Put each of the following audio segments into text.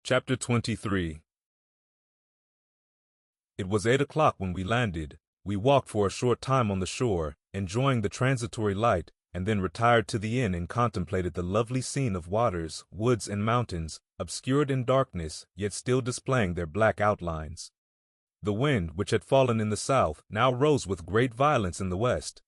Chapter 23. It was 8 o'clock when we landed. We walked for a short time on the shore, enjoying the transitory light, and then retired to the inn and contemplated the lovely scene of waters, woods, and mountains, obscured in darkness, yet still displaying their black outlines. The wind, which had fallen in the south, now rose with great violence in the west.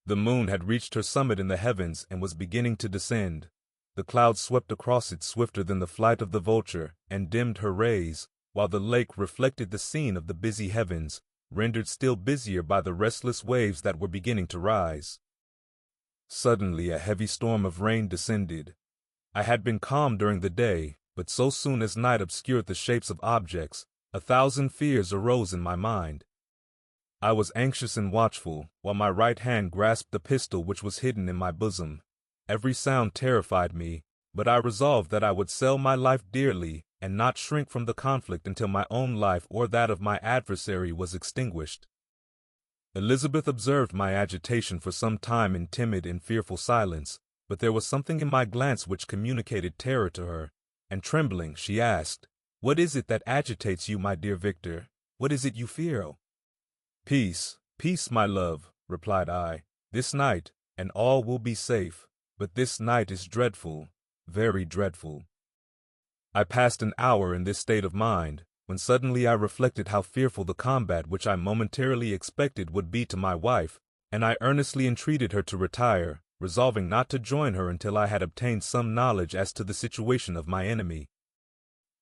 The moon had reached her summit in the heavens and was beginning to descend. The clouds swept across it swifter than the flight of the vulture, and dimmed her rays, while the lake reflected the scene of the busy heavens, rendered still busier by the restless waves that were beginning to rise. Suddenly a heavy storm of rain descended. I had been calm during the day, but so soon as night obscured the shapes of objects, 1,000 fears arose in my mind. I was anxious and watchful, while my right hand grasped the pistol which was hidden in my bosom. Every sound terrified me, but I resolved that I would sell my life dearly and not shrink from the conflict until my own life or that of my adversary was extinguished. Elizabeth observed my agitation for some time in timid and fearful silence, but there was something in my glance which communicated terror to her, and trembling, she asked, "What is it that agitates you, my dear Victor? What is it you fear?" "Peace, peace, my love," replied I. "This night, and all will be safe. But this night is dreadful, very dreadful." I passed an hour in this state of mind, when suddenly I reflected how fearful the combat which I momentarily expected would be to my wife, and I earnestly entreated her to retire, resolving not to join her until I had obtained some knowledge as to the situation of my enemy.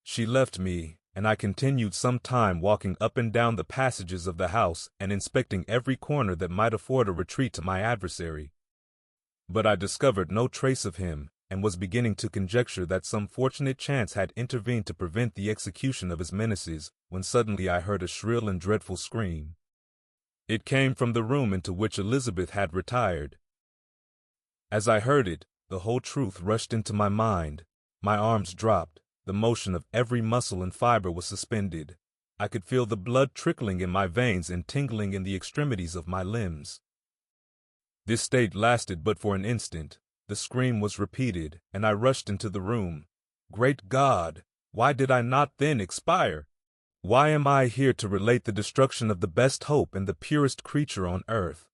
She left me, and I continued some time walking up and down the passages of the house and inspecting every corner that might afford a retreat to my adversary. But I discovered no trace of him, and was beginning to conjecture that some fortunate chance had intervened to prevent the execution of his menaces, when suddenly I heard a shrill and dreadful scream. It came from the room into which Elizabeth had retired. As I heard it, the whole truth rushed into my mind. My arms dropped, the motion of every muscle and fiber was suspended. I could feel the blood trickling in my veins and tingling in the extremities of my limbs. This state lasted but for an instant. The scream was repeated, and I rushed into the room. Great God! Why did I not then expire? Why am I here to relate the destruction of the best hope and the purest creature on earth?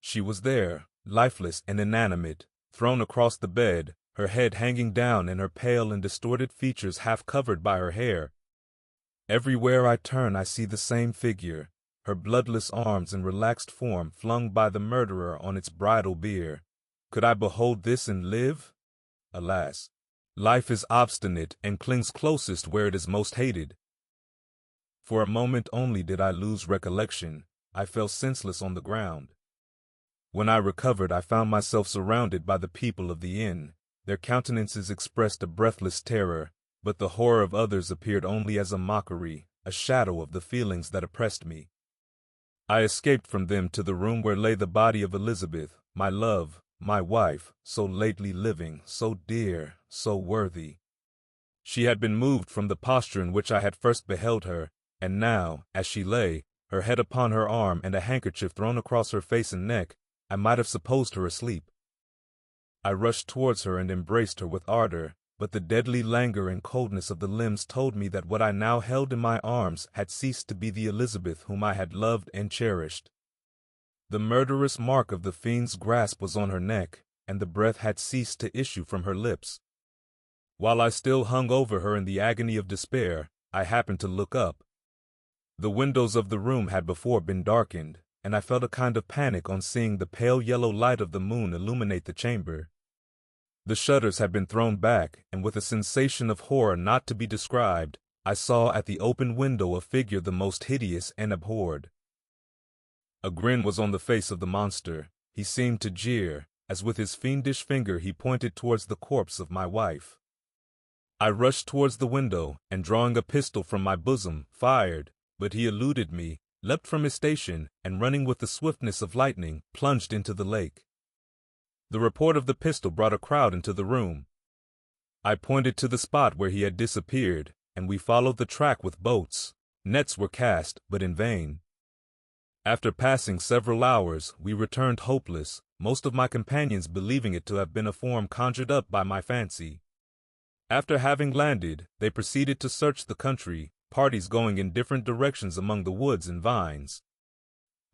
She was there, lifeless and inanimate, thrown across the bed, her head hanging down and her pale and distorted features half covered by her hair. Everywhere I turn I see the same figure, her bloodless arms and relaxed form flung by the murderer on its bridal bier. Could I behold this and live? Alas, life is obstinate and clings closest where it is most hated. For a moment only did I lose recollection. I fell senseless on the ground. When I recovered, I found myself surrounded by the people of the inn. Their countenances expressed a breathless terror, but the horror of others appeared only as a mockery, a shadow of the feelings that oppressed me. I escaped from them to the room where lay the body of Elizabeth, my love, my wife, so lately living, so dear, so worthy. She had been moved from the posture in which I had first beheld her, and now, as she lay, her head upon her arm and a handkerchief thrown across her face and neck, I might have supposed her asleep. I rushed towards her and embraced her with ardor, but the deadly languor and coldness of the limbs told me that what I now held in my arms had ceased to be the Elizabeth whom I had loved and cherished. The murderous mark of the fiend's grasp was on her neck, and the breath had ceased to issue from her lips. While I still hung over her in the agony of despair, I happened to look up. The windows of the room had before been darkened, and I felt a kind of panic on seeing the pale yellow light of the moon illuminate the chamber. The shutters had been thrown back, and with a sensation of horror not to be described, I saw at the open window a figure the most hideous and abhorred. A grin was on the face of the monster. He seemed to jeer, as with his fiendish finger he pointed towards the corpse of my wife. I rushed towards the window, and drawing a pistol from my bosom, fired, but he eluded me, leapt from his station, and running with the swiftness of lightning, plunged into the lake. The report of the pistol brought a crowd into the room. I pointed to the spot where he had disappeared, and we followed the track with boats. Nets were cast, but in vain. After passing several hours, we returned hopeless, most of my companions believing it to have been a form conjured up by my fancy. After having landed, they proceeded to search the country, parties going in different directions among the woods and vines.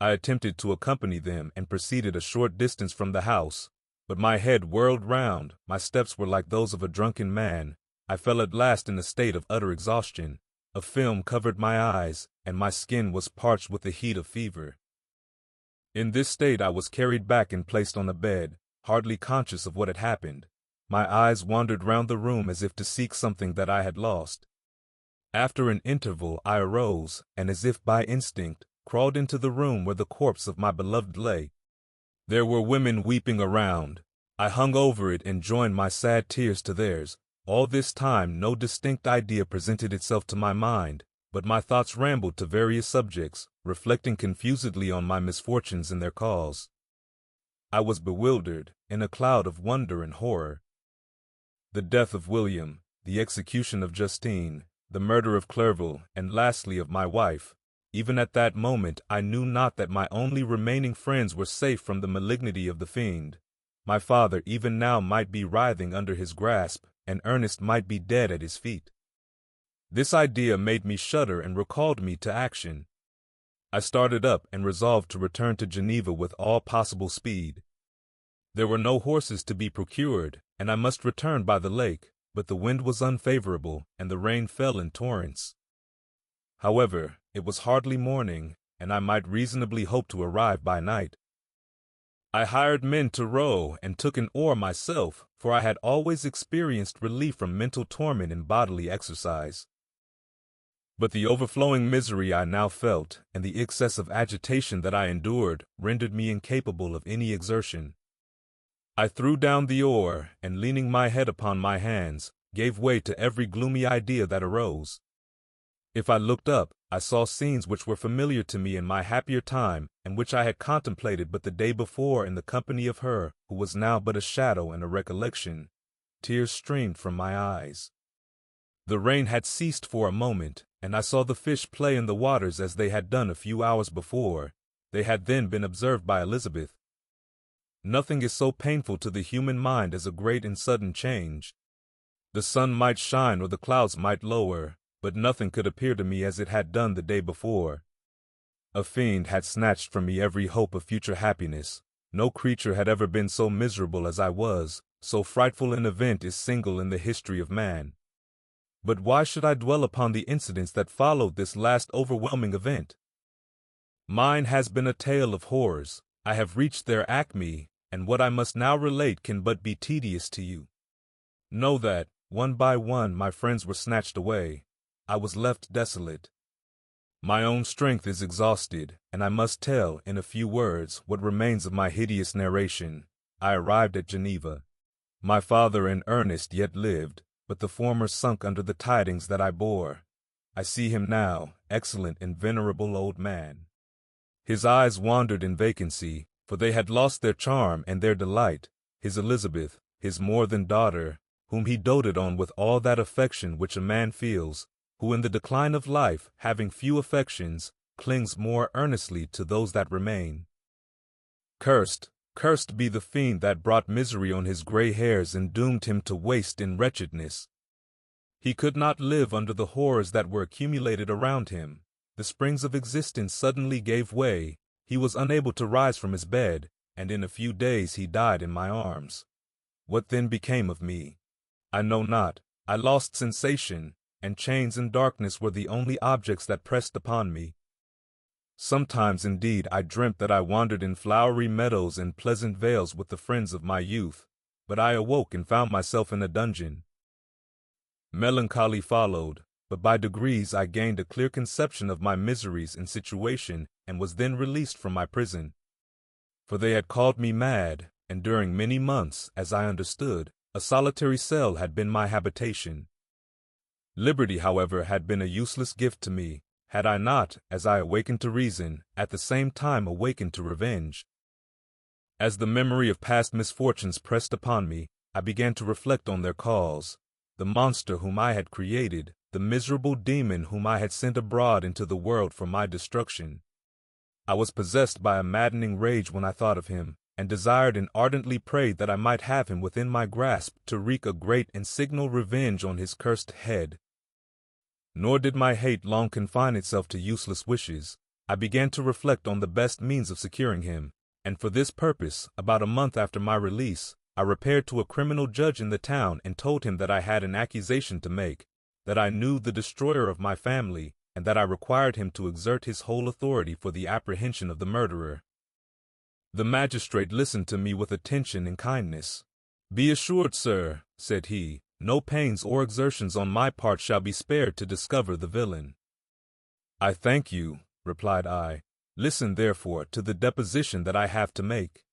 I attempted to accompany them and proceeded a short distance from the house, but my head whirled round, my steps were like those of a drunken man. I fell at last in a state of utter exhaustion. A film covered my eyes, and my skin was parched with the heat of fever. In this state I was carried back and placed on a bed, hardly conscious of what had happened. My eyes wandered round the room as if to seek something that I had lost. After an interval I arose, and as if by instinct, crawled into the room where the corpse of my beloved lay. There were women weeping around. I hung over it and joined my sad tears to theirs. All this time no distinct idea presented itself to my mind, but my thoughts rambled to various subjects, reflecting confusedly on my misfortunes and their cause. I was bewildered, in a cloud of wonder and horror. The death of William, the execution of Justine, the murder of Clerval, and lastly of my wife. Even at that moment I knew not that my only remaining friends were safe from the malignity of the fiend. My father even now might be writhing under his grasp, and Ernest might be dead at his feet. This idea made me shudder and recalled me to action. I started up and resolved to return to Geneva with all possible speed. There were no horses to be procured, and I must return by the lake, but the wind was unfavorable, and the rain fell in torrents. However, it was hardly morning, and I might reasonably hope to arrive by night. I hired men to row and took an oar myself, for I had always experienced relief from mental torment in bodily exercise. But the overflowing misery I now felt, and the excess of agitation that I endured, rendered me incapable of any exertion. I threw down the oar, and leaning my head upon my hands, gave way to every gloomy idea that arose. If I looked up, I saw scenes which were familiar to me in my happier time, and which I had contemplated but the day before in the company of her who was now but a shadow and a recollection. Tears streamed from my eyes. The rain had ceased for a moment, and I saw the fish play in the waters as they had done a few hours before. They had then been observed by Elizabeth. Nothing is so painful to the human mind as a great and sudden change. The sun might shine or the clouds might lower, but nothing could appear to me as it had done the day before. A fiend had snatched from me every hope of future happiness. No creature had ever been so miserable as I was, so frightful an event is single in the history of man. But why should I dwell upon the incidents that followed this last overwhelming event? Mine has been a tale of horrors. I have reached their acme, and what I must now relate can but be tedious to you. Know that, one by one, my friends were snatched away. I was left desolate. My own strength is exhausted, and I must tell, in a few words, what remains of my hideous narration. I arrived at Geneva. My father and Ernest yet lived, but the former sunk under the tidings that I bore. I see him now, excellent and venerable old man. His eyes wandered in vacancy, for they had lost their charm and their delight. His Elizabeth, his more than daughter, whom he doted on with all that affection which a man feels, who in the decline of life, having few affections, clings more earnestly to those that remain. Cursed be the fiend that brought misery on his gray hairs and doomed him to waste in wretchedness. He could not live under the horrors that were accumulated around him. The springs of existence suddenly gave way. He was unable to rise from his bed, and in a few days he died in my arms. What then became of me? I know not. I lost sensation, and chains and darkness were the only objects that pressed upon me. Sometimes, indeed, I dreamt that I wandered in flowery meadows and pleasant vales with the friends of my youth, but I awoke and found myself in a dungeon. Melancholy followed, but by degrees I gained a clear conception of my miseries and situation, and was then released from my prison. For they had called me mad, and during many months, as I understood, a solitary cell had been my habitation. Liberty, however, had been a useless gift to me, had I not, as I awakened to reason, at the same time awakened to revenge. As the memory of past misfortunes pressed upon me, I began to reflect on their cause, the monster whom I had created, the miserable demon whom I had sent abroad into the world for my destruction. I was possessed by a maddening rage when I thought of him, and desired and ardently prayed that I might have him within my grasp to wreak a great and signal revenge on his cursed head. Nor did my hate long confine itself to useless wishes. I began to reflect on the best means of securing him, and for this purpose, about a month after my release, I repaired to a criminal judge in the town and told him that I had an accusation to make, that I knew the destroyer of my family, and that I required him to exert his whole authority for the apprehension of the murderer. The magistrate listened to me with attention and kindness. "Be assured, sir," said he, "no pains or exertions on my part shall be spared to discover the villain." "I thank you," replied I. "Listen, therefore, to the deposition that I have to make.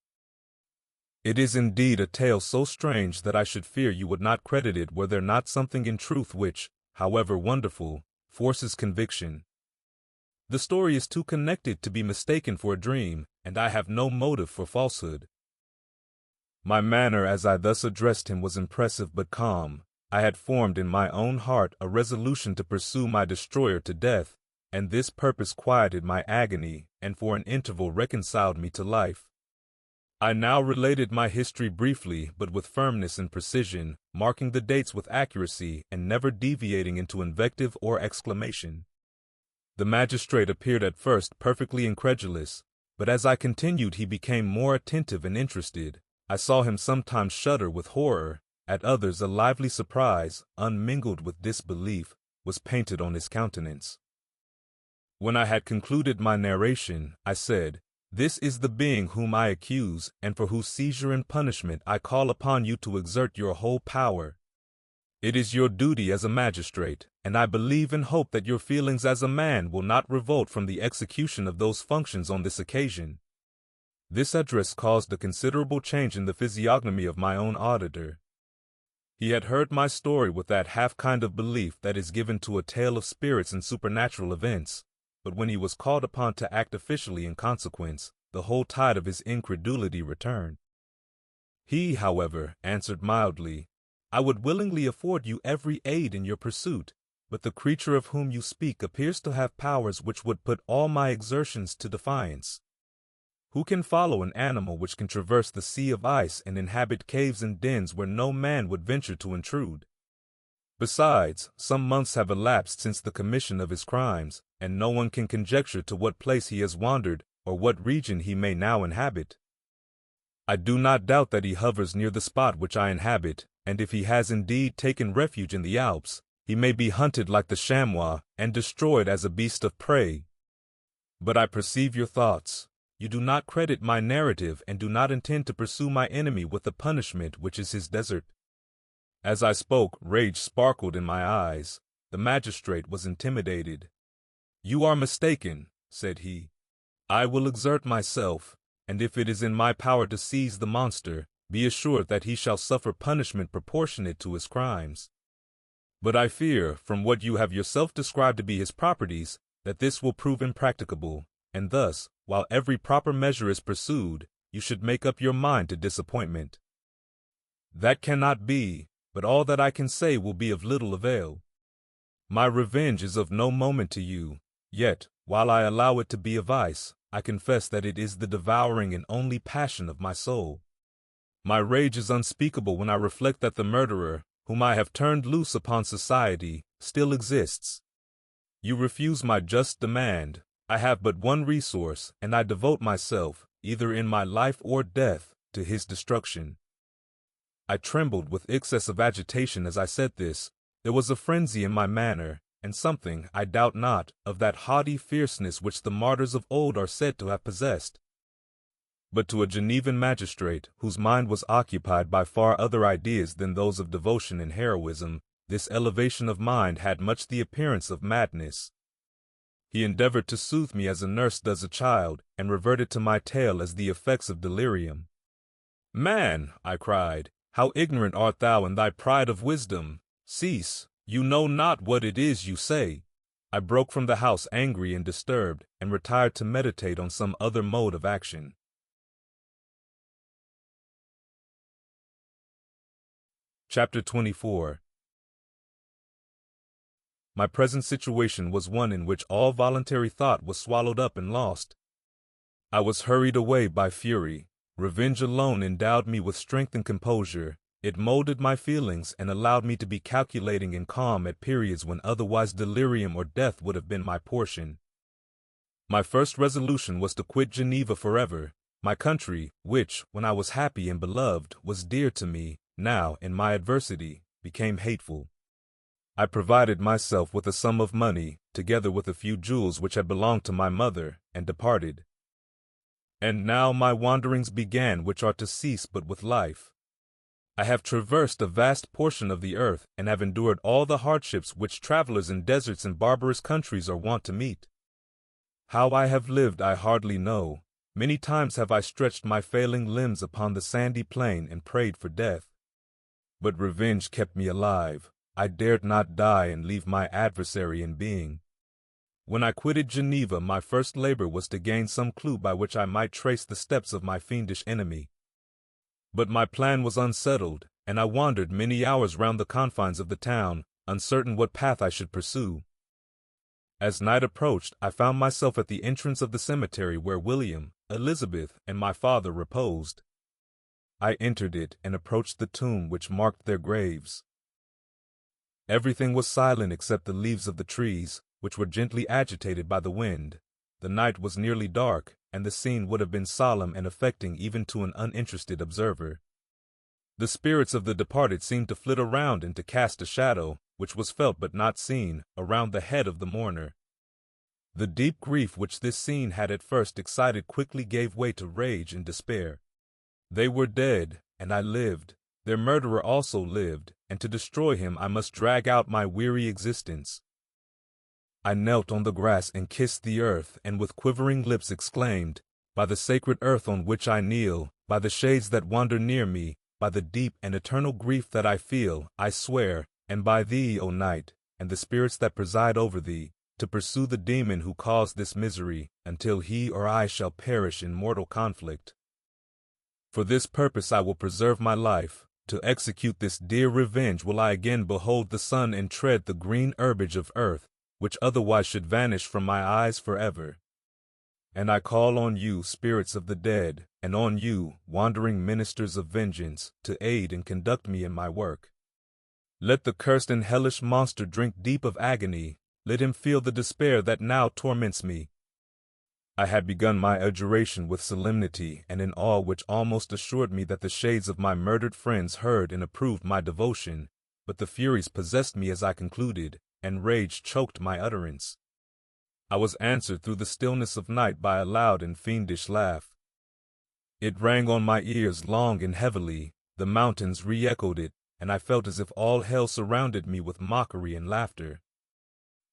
It is indeed a tale so strange that I should fear you would not credit it were there not something in truth which, however wonderful, forces conviction. The story is too connected to be mistaken for a dream, and I have no motive for falsehood." My manner as I thus addressed him was impressive but calm. I had formed in my own heart a resolution to pursue my destroyer to death, and this purpose quieted my agony and for an interval reconciled me to life. I now related my history briefly but with firmness and precision, marking the dates with accuracy and never deviating into invective or exclamation. The magistrate appeared at first perfectly incredulous, but as I continued he became more attentive and interested. I saw him sometimes shudder with horror, at others a lively surprise, unmingled with disbelief, was painted on his countenance. When I had concluded my narration, I said, "This is the being whom I accuse, and for whose seizure and punishment I call upon you to exert your whole power. It is your duty as a magistrate, and I believe and hope that your feelings as a man will not revolt from the execution of those functions on this occasion." This address caused a considerable change in the physiognomy of my own auditor. He had heard my story with that half kind of belief that is given to a tale of spirits and supernatural events, but when he was called upon to act officially in consequence, the whole tide of his incredulity returned. He, however, answered mildly, "I would willingly afford you every aid in your pursuit, but the creature of whom you speak appears to have powers which would put all my exertions to defiance. Who can follow an animal which can traverse the sea of ice and inhabit caves and dens where no man would venture to intrude? Besides, some months have elapsed since the commission of his crimes, and no one can conjecture to what place he has wandered or what region he may now inhabit. I do not doubt that he hovers near the spot which I inhabit, and if he has indeed taken refuge in the Alps, he may be hunted like the chamois and destroyed as a beast of prey. But I perceive your thoughts. You do not credit my narrative and do not intend to pursue my enemy with the punishment which is his desert." As I spoke, rage sparkled in my eyes. The magistrate was intimidated. "You are mistaken," said he. "I will exert myself, and if it is in my power to seize the monster, be assured that he shall suffer punishment proportionate to his crimes. But I fear, from what you have yourself described to be his properties, that this will prove impracticable, and thus, while every proper measure is pursued, you should make up your mind to disappointment." "That cannot be, but all that I can say will be of little avail. My revenge is of no moment to you, yet, while I allow it to be a vice, I confess that it is the devouring and only passion of my soul. My rage is unspeakable when I reflect that the murderer, whom I have turned loose upon society, still exists. You refuse my just demand. I have but one resource, and I devote myself, either in my life or death, to his destruction." I trembled with excess of agitation as I said this. There was a frenzy in my manner, and something, I doubt not, of that haughty fierceness which the martyrs of old are said to have possessed. But to a Genevan magistrate, whose mind was occupied by far other ideas than those of devotion and heroism, this elevation of mind had much the appearance of madness. He endeavored to soothe me as a nurse does a child, and reverted to my tale as the effects of delirium. "Man," I cried, "how ignorant art thou in thy pride of wisdom! Cease, you know not what it is you say." I broke from the house angry and disturbed, and retired to meditate on some other mode of action. Chapter 24. My present situation was one in which all voluntary thought was swallowed up and lost. I was hurried away by fury. Revenge alone endowed me with strength and composure. It molded my feelings and allowed me to be calculating and calm at periods when otherwise delirium or death would have been my portion. My first resolution was to quit Geneva forever. My country, which, when I was happy and beloved, was dear to me, now, in my adversity, became hateful. I provided myself with a sum of money, together with a few jewels which had belonged to my mother, and departed. And now my wanderings began, which are to cease but with life. I have traversed a vast portion of the earth, and have endured all the hardships which travelers in deserts and barbarous countries are wont to meet. How I have lived I hardly know. Many times have I stretched my failing limbs upon the sandy plain and prayed for death. But revenge kept me alive. I dared not die and leave my adversary in being. When I quitted Geneva, my first labor was to gain some clue by which I might trace the steps of my fiendish enemy. But my plan was unsettled, and I wandered many hours round the confines of the town, uncertain what path I should pursue. As night approached, I found myself at the entrance of the cemetery where William, Elizabeth, and my father reposed. I entered it and approached the tomb which marked their graves. Everything was silent except the leaves of the trees, which were gently agitated by the wind. The night was nearly dark, and the scene would have been solemn and affecting even to an uninterested observer. The spirits of the departed seemed to flit around and to cast a shadow, which was felt but not seen, around the head of the mourner. The deep grief which this scene had at first excited quickly gave way to rage and despair. They were dead, and I lived. Their murderer also lived, and to destroy him I must drag out my weary existence. I knelt on the grass and kissed the earth, and with quivering lips exclaimed, "By the sacred earth on which I kneel, by the shades that wander near me, by the deep and eternal grief that I feel, I swear, and by thee, O night, and the spirits that preside over thee, to pursue the demon who caused this misery, until he or I shall perish in mortal conflict. For this purpose I will preserve my life. To execute this dear revenge will I again behold the sun and tread the green herbage of earth, which otherwise should vanish from my eyes forever. And I call on you, spirits of the dead, and on you, wandering ministers of vengeance, to aid and conduct me in my work. Let the cursed and hellish monster drink deep of agony. Let him feel the despair that now torments me." I had begun my adjuration with solemnity and in awe which almost assured me that the shades of my murdered friends heard and approved my devotion, but the furies possessed me as I concluded, and rage choked my utterance. I was answered through the stillness of night by a loud and fiendish laugh. It rang on my ears long and heavily, the mountains re-echoed it, and I felt as if all hell surrounded me with mockery and laughter.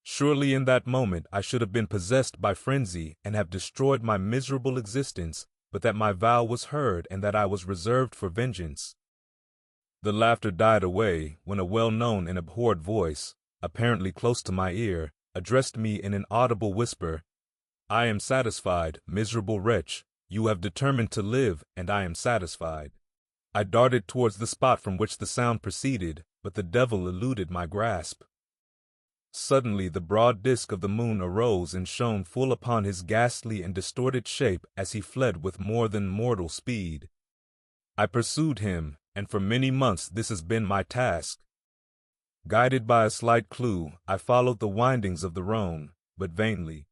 Surely in that moment I should have been possessed by frenzy and have destroyed my miserable existence, but that my vow was heard and that I was reserved for vengeance. The laughter died away when a well-known and abhorred voice, apparently close to my ear, addressed me in an audible whisper. "I am satisfied, miserable wretch. You have determined to live, and I am satisfied." I darted towards the spot from which the sound proceeded, but the devil eluded my grasp. Suddenly the broad disk of the moon arose and shone full upon his ghastly and distorted shape as he fled with more than mortal speed. I pursued him, and for many months this has been my task. Guided by a slight clue, I followed the windings of the Rhone, but vainly.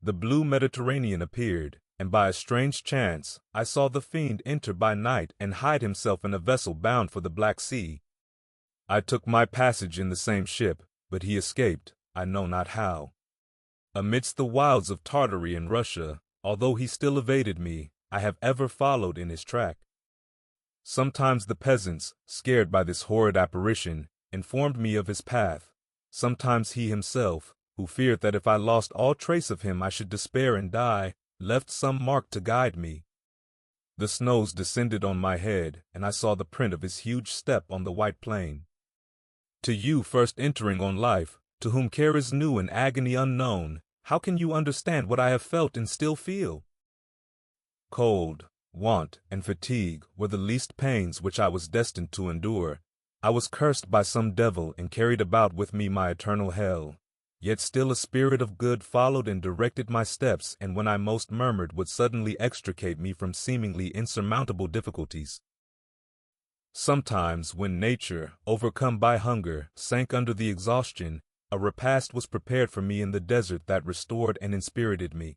The blue Mediterranean appeared, and by a strange chance I saw the fiend enter by night and hide himself in a vessel bound for the Black Sea. I took my passage in the same ship, but he escaped, I know not how. Amidst the wilds of Tartary and Russia, although he still evaded me, I have ever followed in his track. Sometimes the peasants, scared by this horrid apparition, informed me of his path. Sometimes he himself, who feared that if I lost all trace of him I should despair and die, left some mark to guide me. The snows descended on my head, and I saw the print of his huge step on the white plain. To you first entering on life, to whom care is new and agony unknown, how can you understand what I have felt and still feel? Cold, want, and fatigue were the least pains which I was destined to endure. I was cursed by some devil and carried about with me my eternal hell. Yet still a spirit of good followed and directed my steps, and when I most murmured would suddenly extricate me from seemingly insurmountable difficulties. Sometimes, when nature, overcome by hunger, sank under the exhaustion, a repast was prepared for me in the desert that restored and inspirited me.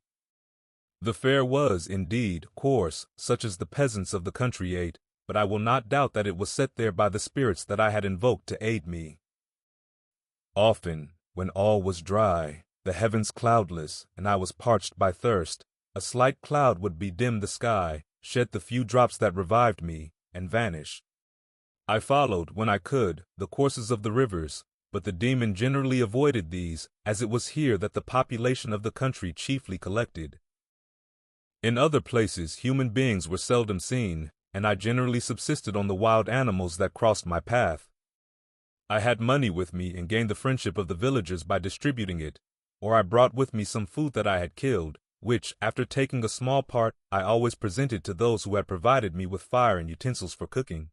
The fare was, indeed, coarse, such as the peasants of the country ate, but I will not doubt that it was set there by the spirits that I had invoked to aid me. Often, when all was dry, the heavens cloudless, and I was parched by thirst, a slight cloud would bedim the sky, shed the few drops that revived me, and vanish. I followed, when I could, the courses of the rivers, but the demon generally avoided these, as it was here that the population of the country chiefly collected. In other places human beings were seldom seen, and I generally subsisted on the wild animals that crossed my path. I had money with me and gained the friendship of the villagers by distributing it, or I brought with me some food that I had killed, which, after taking a small part, I always presented to those who had provided me with fire and utensils for cooking.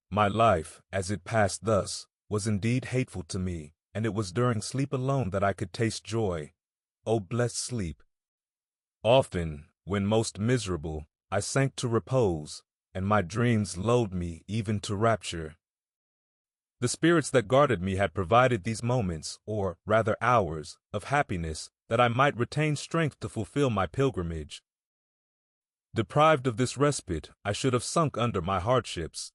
My life, as it passed thus, was indeed hateful to me, and it was during sleep alone that I could taste joy. O blessed sleep! Often, when most miserable, I sank to repose, and my dreams lulled me even to rapture. The spirits that guarded me had provided these moments, or rather hours, of happiness, that I might retain strength to fulfill my pilgrimage. Deprived of this respite, I should have sunk under my hardships.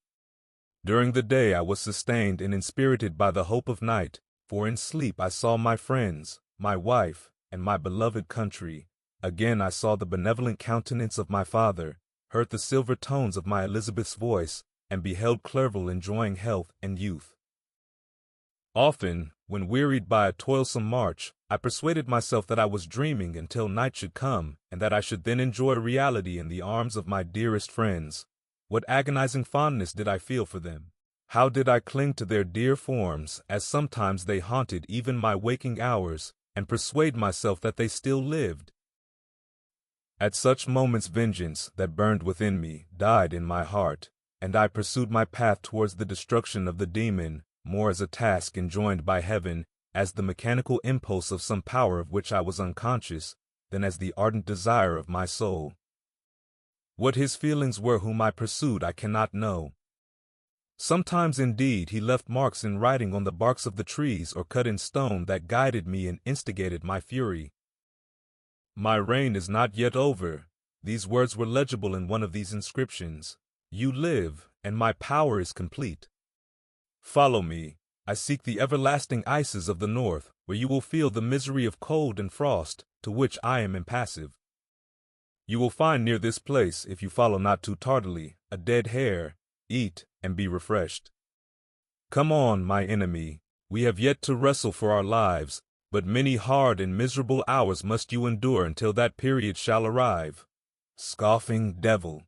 During the day I was sustained and inspirited by the hope of night, for in sleep I saw my friends, my wife, and my beloved country. Again I saw the benevolent countenance of my father, heard the silver tones of my Elizabeth's voice, and beheld Clerval enjoying health and youth. Often, when wearied by a toilsome march, I persuaded myself that I was dreaming until night should come, and that I should then enjoy reality in the arms of my dearest friends. What agonizing fondness did I feel for them! How did I cling to their dear forms, as sometimes they haunted even my waking hours, and persuade myself that they still lived! At such moments vengeance, that burned within me, died in my heart, and I pursued my path towards the destruction of the demon, more as a task enjoined by heaven, as the mechanical impulse of some power of which I was unconscious, than as the ardent desire of my soul. What his feelings were whom I pursued I cannot know. Sometimes, indeed, he left marks in writing on the barks of the trees or cut in stone that guided me and instigated my fury. My reign is not yet over. These words were legible in one of these inscriptions. You live, and my power is complete. Follow me. I seek the everlasting ices of the north, where you will feel the misery of cold and frost, to which I am impassive. You will find near this place, if you follow not too tardily, a dead hare. Eat, and be refreshed. Come on, my enemy. We have yet to wrestle for our lives, but many hard and miserable hours must you endure until that period shall arrive. Scoffing devil!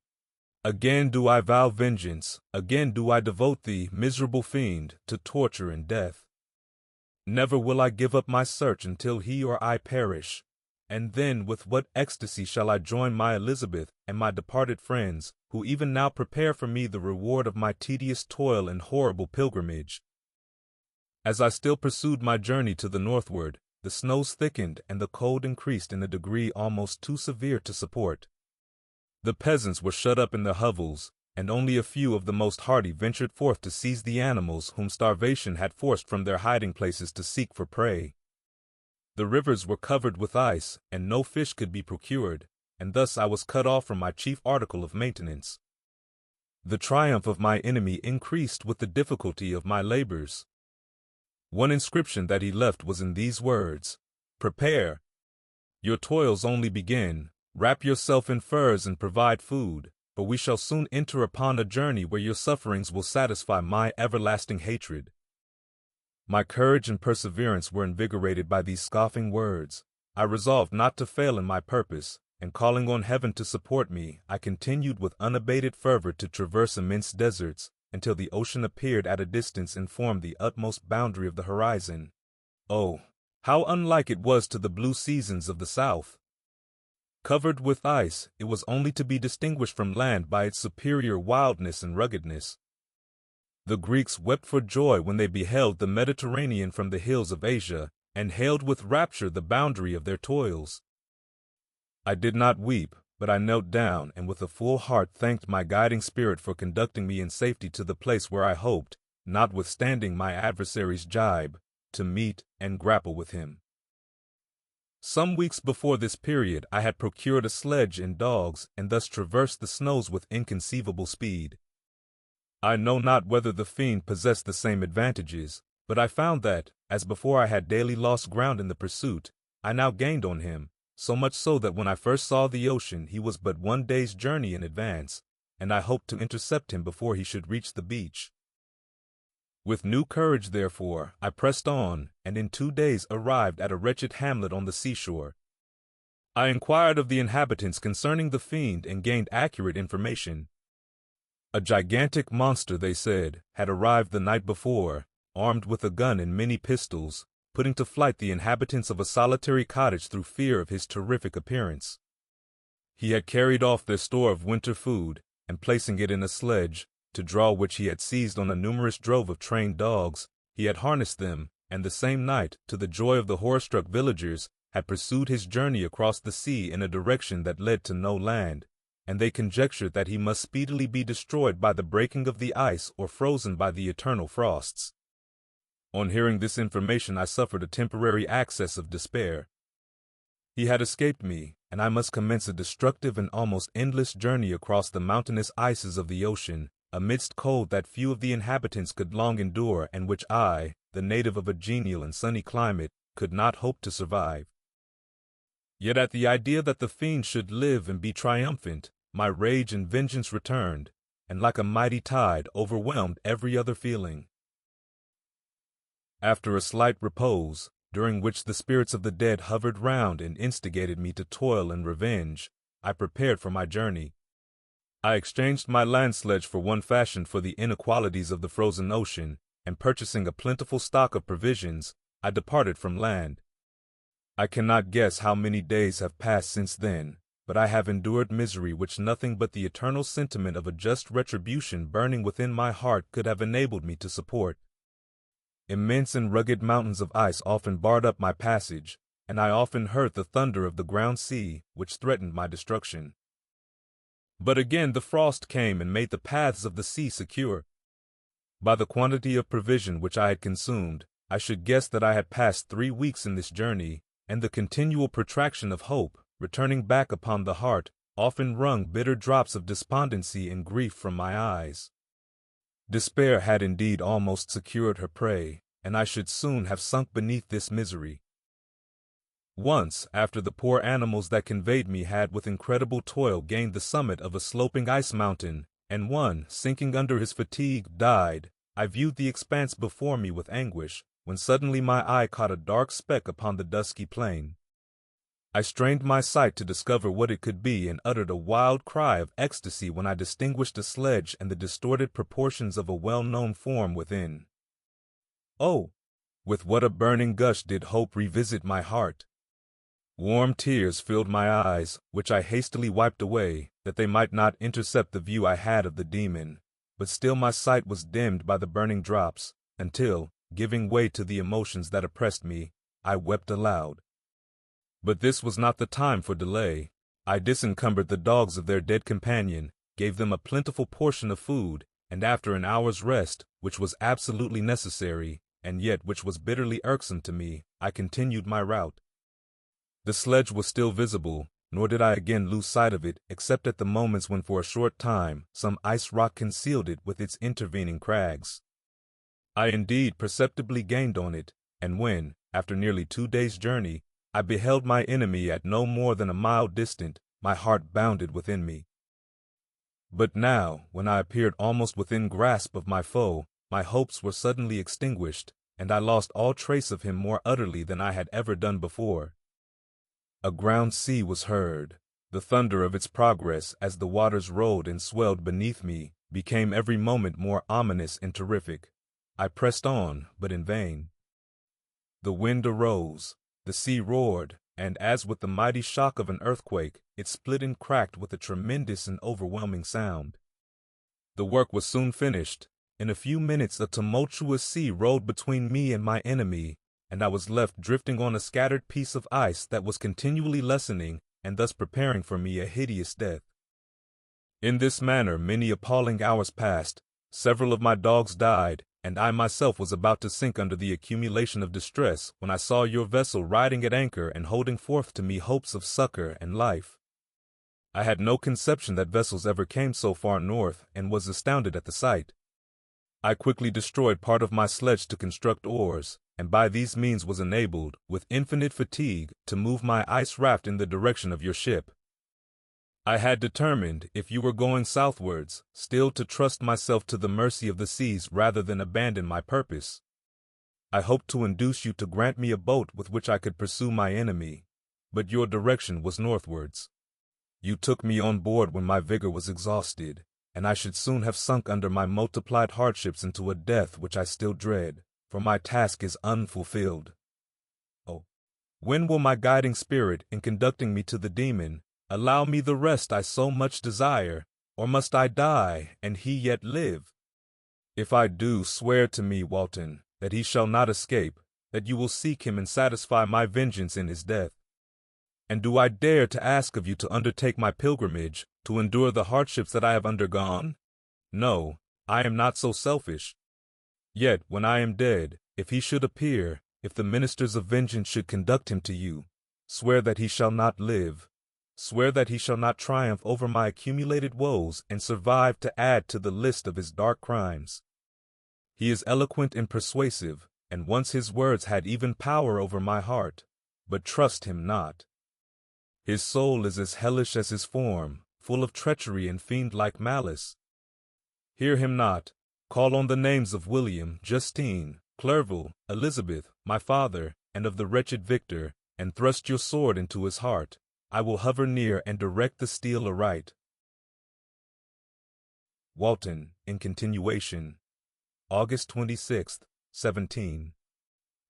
Again do I vow vengeance, again do I devote thee, miserable fiend, to torture and death. Never will I give up my search until he or I perish. And then with what ecstasy shall I join my Elizabeth and my departed friends, who even now prepare for me the reward of my tedious toil and horrible pilgrimage. As I still pursued my journey to the northward, the snows thickened and the cold increased in a degree almost too severe to support. The peasants were shut up in their hovels, and only a few of the most hardy ventured forth to seize the animals whom starvation had forced from their hiding places to seek for prey. The rivers were covered with ice, and no fish could be procured, and thus I was cut off from my chief article of maintenance. The triumph of my enemy increased with the difficulty of my labors. One inscription that he left was in these words: Prepare. Your toils only begin. Wrap yourself in furs and provide food, for we shall soon enter upon a journey where your sufferings will satisfy my everlasting hatred. My courage and perseverance were invigorated by these scoffing words. I resolved not to fail in my purpose, and calling on heaven to support me, I continued with unabated fervor to traverse immense deserts, until the ocean appeared at a distance and formed the utmost boundary of the horizon. Oh, how unlike it was to the blue seasons of the south! Covered with ice, it was only to be distinguished from land by its superior wildness and ruggedness. The Greeks wept for joy when they beheld the Mediterranean from the hills of Asia, and hailed with rapture the boundary of their toils. I did not weep, but I knelt down and with a full heart thanked my guiding spirit for conducting me in safety to the place where I hoped, notwithstanding my adversary's jibe, to meet and grapple with him. Some weeks before this period I had procured a sledge and dogs, and thus traversed the snows with inconceivable speed. I know not whether the fiend possessed the same advantages, but I found that, as before I had daily lost ground in the pursuit, I now gained on him, so much so that when I first saw the ocean he was but 1 day's journey in advance, and I hoped to intercept him before he should reach the beach. With new courage, therefore, I pressed on, and in 2 days arrived at a wretched hamlet on the seashore. I inquired of the inhabitants concerning the fiend and gained accurate information. A gigantic monster, they said, had arrived the night before, armed with a gun and many pistols, putting to flight the inhabitants of a solitary cottage through fear of his terrific appearance. He had carried off their store of winter food, and placing it in a sledge, to draw which he had seized on a numerous drove of trained dogs, he had harnessed them, and the same night, to the joy of the horror-struck villagers, had pursued his journey across the sea in a direction that led to no land, and they conjectured that he must speedily be destroyed by the breaking of the ice or frozen by the eternal frosts. On hearing this information I suffered a temporary access of despair. He had escaped me, and I must commence a destructive and almost endless journey across the mountainous ices of the ocean, amidst cold that few of the inhabitants could long endure and which I, the native of a genial and sunny climate, could not hope to survive. Yet at the idea that the fiend should live and be triumphant, my rage and vengeance returned, and like a mighty tide overwhelmed every other feeling. After a slight repose, during which the spirits of the dead hovered round and instigated me to toil and revenge, I prepared for my journey. I exchanged my land sledge for one fashioned for the inequalities of the frozen ocean, and purchasing a plentiful stock of provisions, I departed from land. I cannot guess how many days have passed since then, but I have endured misery which nothing but the eternal sentiment of a just retribution burning within my heart could have enabled me to support. Immense and rugged mountains of ice often barred up my passage, and I often heard the thunder of the ground sea, which threatened my destruction. But again the frost came and made the paths of the sea secure. By the quantity of provision which I had consumed, I should guess that I had passed 3 weeks in this journey, and the continual protraction of hope, returning back upon the heart, often wrung bitter drops of despondency and grief from my eyes. Despair had indeed almost secured her prey, and I should soon have sunk beneath this misery. Once, after the poor animals that conveyed me had with incredible toil gained the summit of a sloping ice mountain, and one, sinking under his fatigue, died, I viewed the expanse before me with anguish, when suddenly my eye caught a dark speck upon the dusky plain. I strained my sight to discover what it could be and uttered a wild cry of ecstasy when I distinguished a sledge and the distorted proportions of a well-known form within. Oh, with what a burning gush did hope revisit my heart! Warm tears filled my eyes, which I hastily wiped away, that they might not intercept the view I had of the demon, but still my sight was dimmed by the burning drops, until, giving way to the emotions that oppressed me, I wept aloud. But this was not the time for delay. I disencumbered the dogs of their dead companion, gave them a plentiful portion of food, and after an hour's rest, which was absolutely necessary, and yet which was bitterly irksome to me, I continued my route. The sledge was still visible, nor did I again lose sight of it except at the moments when for a short time some ice rock concealed it with its intervening crags. I indeed perceptibly gained on it, and when, after nearly 2 days' journey, I beheld my enemy at no more than a mile distant, my heart bounded within me. But now, when I appeared almost within grasp of my foe, my hopes were suddenly extinguished, and I lost all trace of him more utterly than I had ever done before. A ground sea was heard. The thunder of its progress as the waters rolled and swelled beneath me became every moment more ominous and terrific. I pressed on, but in vain. The wind arose, the sea roared, and as with the mighty shock of an earthquake, it split and cracked with a tremendous and overwhelming sound. The work was soon finished. In a few minutes a tumultuous sea rolled between me and my enemy, and I was left drifting on a scattered piece of ice that was continually lessening and thus preparing for me a hideous death. In this manner many appalling hours passed, several of my dogs died, and I myself was about to sink under the accumulation of distress when I saw your vessel riding at anchor and holding forth to me hopes of succor and life. I had no conception that vessels ever came so far north and was astounded at the sight. I quickly destroyed part of my sledge to construct oars, and by these means was enabled, with infinite fatigue, to move my ice raft in the direction of your ship. I had determined, if you were going southwards, still to trust myself to the mercy of the seas rather than abandon my purpose. I hoped to induce you to grant me a boat with which I could pursue my enemy, but your direction was northwards. You took me on board when my vigor was exhausted, and I should soon have sunk under my multiplied hardships into a death which I still dread, for my task is unfulfilled. Oh, when will my guiding spirit, in conducting me to the demon, allow me the rest I so much desire, or must I die, and he yet live? If I do, swear to me, Walton, that he shall not escape, that you will seek him and satisfy my vengeance in his death. And do I dare to ask of you to undertake my pilgrimage, to endure the hardships that I have undergone? No, I am not so selfish. Yet, when I am dead, if he should appear, if the ministers of vengeance should conduct him to you, swear that he shall not live. Swear that he shall not triumph over my accumulated woes and survive to add to the list of his dark crimes. He is eloquent and persuasive, and once his words had even power over my heart, but trust him not. His soul is as hellish as his form, full of treachery and fiend-like malice. Hear him not. Call on the names of William, Justine, Clerval, Elizabeth, my father, and of the wretched Victor, and thrust your sword into his heart. I will hover near and direct the steel aright. Walton, in continuation. August 26th, 17.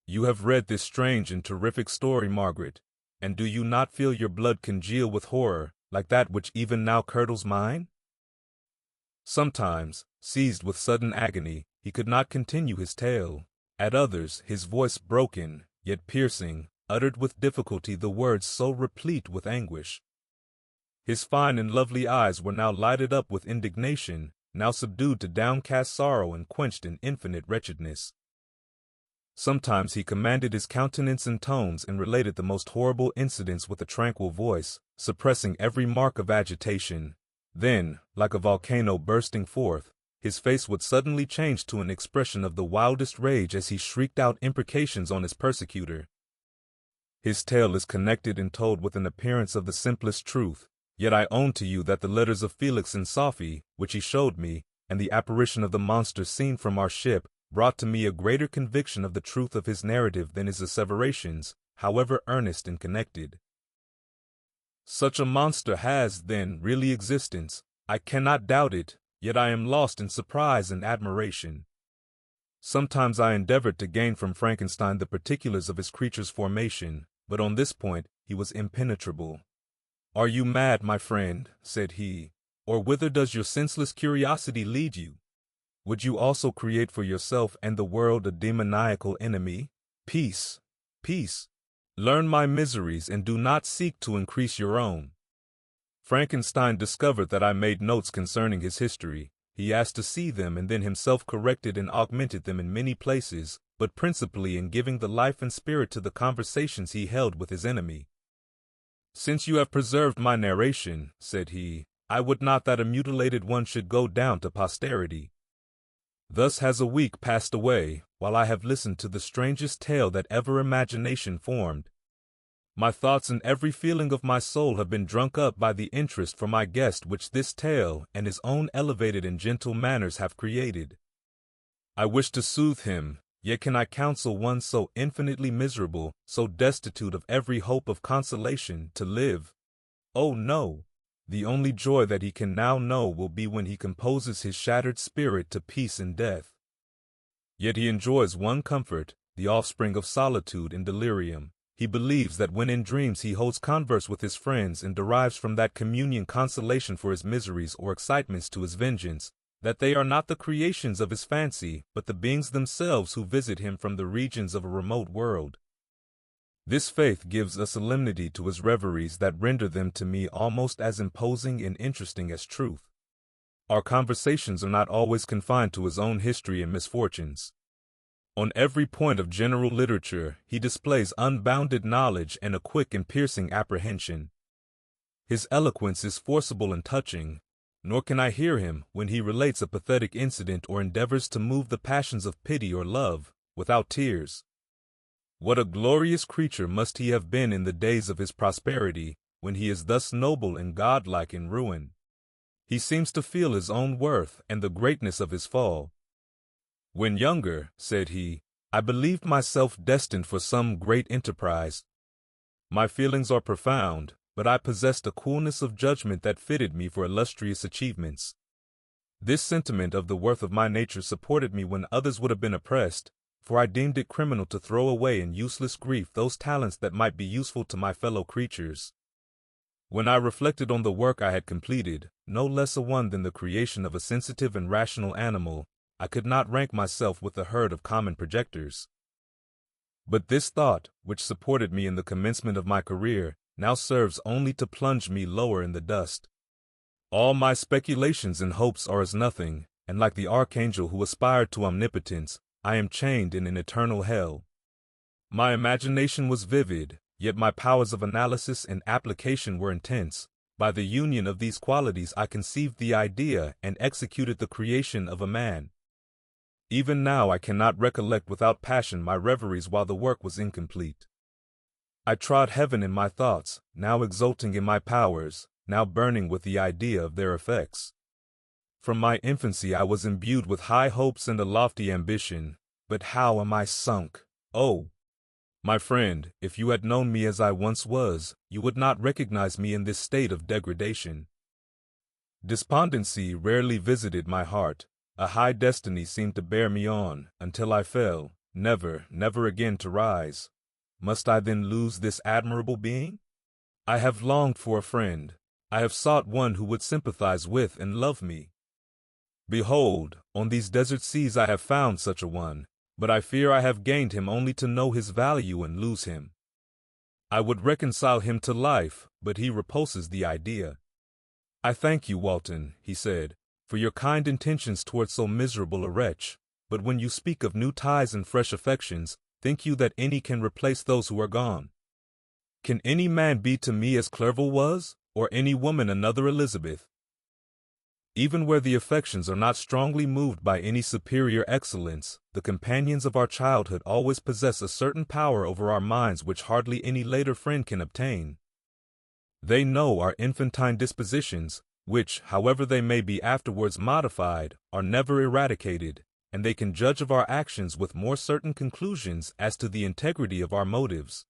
You have read this strange and terrific story, Margaret, and do you not feel your blood congeal with horror, like that which even now curdles mine? Sometimes, seized with sudden agony, he could not continue his tale. At others, his voice broken, yet piercing, uttered with difficulty the words so replete with anguish. His fine and lovely eyes were now lighted up with indignation, now subdued to downcast sorrow and quenched in infinite wretchedness. Sometimes he commanded his countenance and tones and related the most horrible incidents with a tranquil voice, suppressing every mark of agitation. Then, like a volcano bursting forth, his face would suddenly change to an expression of the wildest rage as he shrieked out imprecations on his persecutor. His tale is connected and told with an appearance of the simplest truth, yet I own to you that the letters of Felix and Sophie, which he showed me, and the apparition of the monster seen from our ship, brought to me a greater conviction of the truth of his narrative than his asseverations, however earnest and connected. Such a monster has, then, really existence. I cannot doubt it, yet I am lost in surprise and admiration. Sometimes I endeavored to gain from Frankenstein the particulars of his creature's formation, but on this point he was impenetrable. "Are you mad, my friend?" said he, "or whither does your senseless curiosity lead you? Would you also create for yourself and the world a demoniacal enemy? Peace, peace. Learn my miseries and do not seek to increase your own." Frankenstein discovered that I made notes concerning his history. He asked to see them and then himself corrected and augmented them in many places, but principally in giving the life and spirit to the conversations he held with his enemy. "Since you have preserved my narration," said he, "I would not that a mutilated one should go down to posterity. Thus has a week passed away, while I have listened to the strangest tale that ever imagination formed. My thoughts and every feeling of my soul have been drunk up by the interest for my guest which this tale and his own elevated and gentle manners have created. I wish to soothe him, yet can I counsel one so infinitely miserable, so destitute of every hope of consolation, to live? Oh no! The only joy that he can now know will be when he composes his shattered spirit to peace in death. Yet he enjoys one comfort, the offspring of solitude and delirium. He believes that when in dreams he holds converse with his friends and derives from that communion consolation for his miseries or excitements to his vengeance, that they are not the creations of his fancy, but the beings themselves who visit him from the regions of a remote world. This faith gives a solemnity to his reveries that render them to me almost as imposing and interesting as truth. Our conversations are not always confined to his own history and misfortunes. On every point of general literature, he displays unbounded knowledge and a quick and piercing apprehension. His eloquence is forcible and touching, nor can I hear him, when he relates a pathetic incident or endeavors to move the passions of pity or love, without tears. What a glorious creature must he have been in the days of his prosperity, when he is thus noble and godlike in ruin. He seems to feel his own worth and the greatness of his fall. When younger, said he, I believed myself destined for some great enterprise. My feelings are profound, but I possessed a coolness of judgment that fitted me for illustrious achievements. This sentiment of the worth of my nature supported me when others would have been oppressed, for I deemed it criminal to throw away in useless grief those talents that might be useful to my fellow creatures. When I reflected on the work I had completed, no less a one than the creation of a sensitive and rational animal, I could not rank myself with the herd of common projectors. But this thought, which supported me in the commencement of my career, now serves only to plunge me lower in the dust. All my speculations and hopes are as nothing, and like the archangel who aspired to omnipotence, I am chained in an eternal hell. My imagination was vivid, yet my powers of analysis and application were intense. By the union of these qualities I conceived the idea and executed the creation of a man. Even now I cannot recollect without passion my reveries while the work was incomplete. I trod heaven in my thoughts, now exulting in my powers, now burning with the idea of their effects. From my infancy I was imbued with high hopes and a lofty ambition, but how am I sunk? Oh, my friend, if you had known me as I once was, you would not recognize me in this state of degradation. Despondency rarely visited my heart. A high destiny seemed to bear me on, until I fell, never, never again to rise. Must I then lose this admirable being? I have longed for a friend. I have sought one who would sympathize with and love me. Behold, on these desert seas I have found such a one, but I fear I have gained him only to know his value and lose him. I would reconcile him to life, but he repulses the idea. I thank you, Walton, he said, for your kind intentions towards so miserable a wretch, but when you speak of new ties and fresh affections, think you that any can replace those who are gone? Can any man be to me as Clerval was, or any woman another Elizabeth? Even where the affections are not strongly moved by any superior excellence, the companions of our childhood always possess a certain power over our minds which hardly any later friend can obtain. They know our infantine dispositions, which, however they may be afterwards modified, are never eradicated, and they can judge of our actions with more certain conclusions as to the integrity of our motives.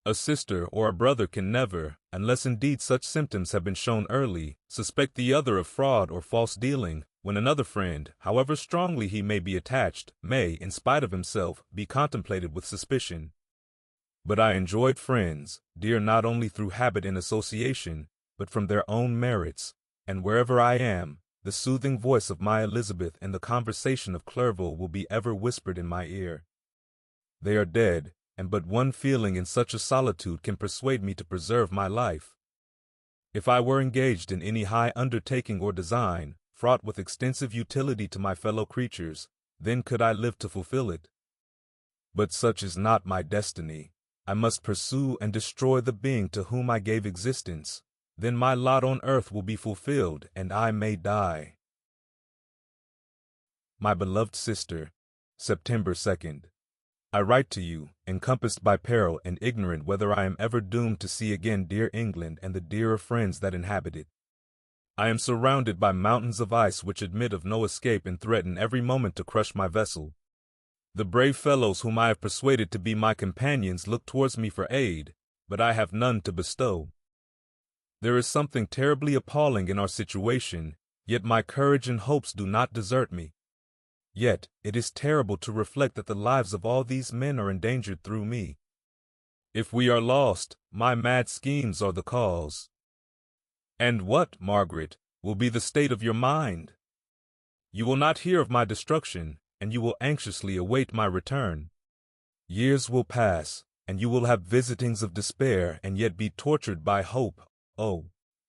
A sister or a brother can never, unless indeed such symptoms have been shown early, suspect the other of fraud or false dealing, when another friend, however strongly he may be attached, may, in spite of himself, be contemplated with suspicion. But I enjoyed friends, dear not only through habit and association, but from their own merits, and wherever I am, the soothing voice of my Elizabeth and the conversation of Clerval will be ever whispered in my ear. They are dead, and but one feeling in such a solitude can persuade me to preserve my life. If I were engaged in any high undertaking or design, fraught with extensive utility to my fellow creatures, then could I live to fulfill it. But such is not my destiny. I must pursue and destroy the being to whom I gave existence. Then my lot on earth will be fulfilled, and I may die. My beloved sister, September 2nd. I write to you, encompassed by peril and ignorant whether I am ever doomed to see again dear England and the dearer friends that inhabit it. I am surrounded by mountains of ice which admit of no escape and threaten every moment to crush my vessel. The brave fellows whom I have persuaded to be my companions look towards me for aid, but I have none to bestow. There is something terribly appalling in our situation, yet my courage and hopes do not desert me. Yet it is terrible to reflect that the lives of all these men are endangered through me. If we are lost, my mad schemes are the cause. And what, Margaret, will be the state of your mind? You will not hear of my destruction, and you will anxiously await my return. Years will pass, and you will have visitings of despair and yet be tortured by hope. Oh,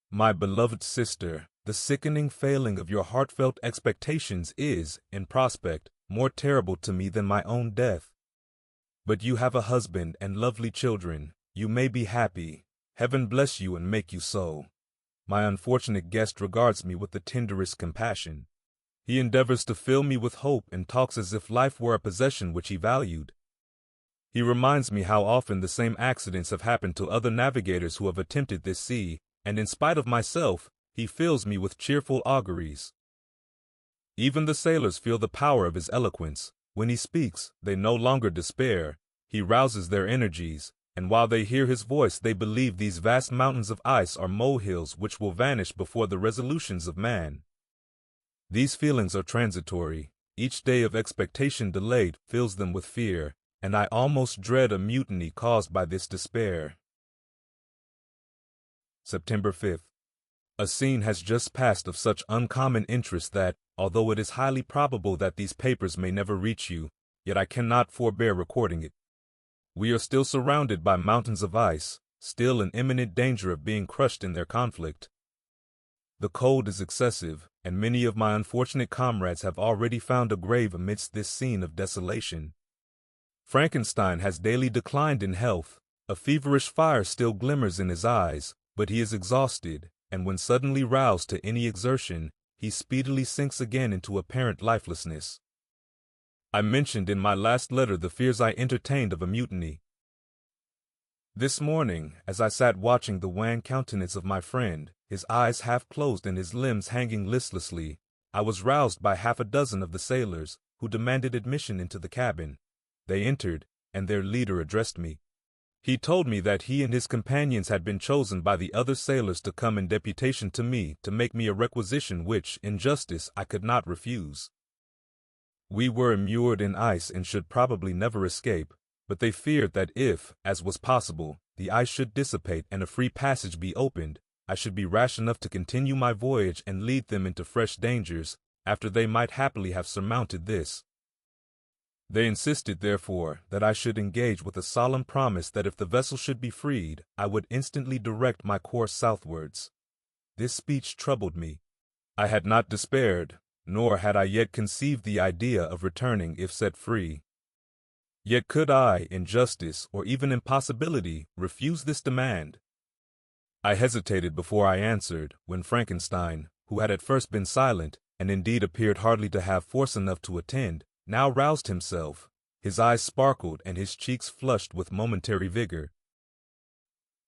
my beloved sister, the sickening failing of your heartfelt expectations is, in prospect, more terrible to me than my own death. But you have a husband and lovely children. You may be happy. Heaven bless you and make you so. My unfortunate guest regards me with the tenderest compassion. He endeavors to fill me with hope and talks as if life were a possession which he valued. He reminds me how often the same accidents have happened to other navigators who have attempted this sea, and in spite of myself, he fills me with cheerful auguries. Even the sailors feel the power of his eloquence. When he speaks, they no longer despair. He rouses their energies, and while they hear his voice, they believe these vast mountains of ice are molehills which will vanish before the resolutions of man. These feelings are transitory. Each day of expectation delayed fills them with fear, and I almost dread a mutiny caused by this despair. September 5th. A scene has just passed of such uncommon interest that, although it is highly probable that these papers may never reach you, yet I cannot forbear recording it. We are still surrounded by mountains of ice, still in imminent danger of being crushed in their conflict. The cold is excessive, and many of my unfortunate comrades have already found a grave amidst this scene of desolation. Frankenstein has daily declined in health. A feverish fire still glimmers in his eyes, but he is exhausted, and when suddenly roused to any exertion, he speedily sinks again into apparent lifelessness. I mentioned in my last letter the fears I entertained of a mutiny. This morning, as I sat watching the wan countenance of my friend, his eyes half closed and his limbs hanging listlessly, I was roused by half a dozen of the sailors, who demanded admission into the cabin. They entered, and their leader addressed me. He told me that he and his companions had been chosen by the other sailors to come in deputation to me to make me a requisition which, in justice, I could not refuse. We were immured in ice and should probably never escape, but they feared that if, as was possible, the ice should dissipate and a free passage be opened, I should be rash enough to continue my voyage and lead them into fresh dangers, after they might happily have surmounted this. They insisted, therefore, that I should engage with a solemn promise that if the vessel should be freed, I would instantly direct my course southwards. This speech troubled me. I had not despaired, nor had I yet conceived the idea of returning if set free. Yet could I, in justice, or even in possibility, refuse this demand? I hesitated before I answered, when Frankenstein, who had at first been silent, and indeed appeared hardly to have force enough to attend, now roused himself. His eyes sparkled and his cheeks flushed with momentary vigor.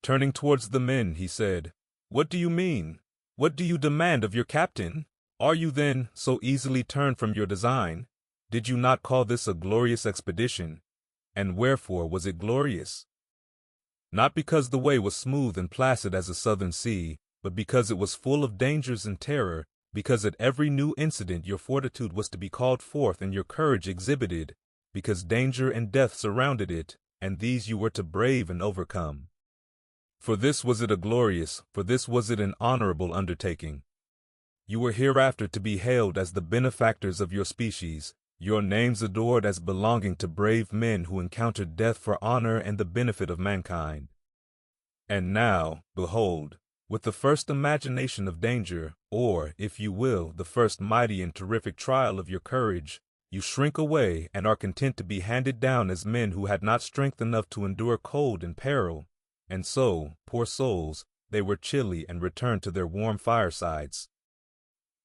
Turning towards the men, he said, "What do you mean? What do you demand of your captain? Are you, then, so easily turned from your design? Did you not call this a glorious expedition? And wherefore was it glorious? Not because the way was smooth and placid as a southern sea, but because it was full of dangers and terror, because at every new incident your fortitude was to be called forth and your courage exhibited, because danger and death surrounded it, and these you were to brave and overcome. For this was it a glorious, for this was it an honorable undertaking. You were hereafter to be hailed as the benefactors of your species, your names adored as belonging to brave men who encountered death for honor and the benefit of mankind. And now, behold, with the first imagination of danger, or, if you will, the first mighty and terrific trial of your courage, you shrink away and are content to be handed down as men who had not strength enough to endure cold and peril, and so, poor souls, they were chilly and returned to their warm firesides.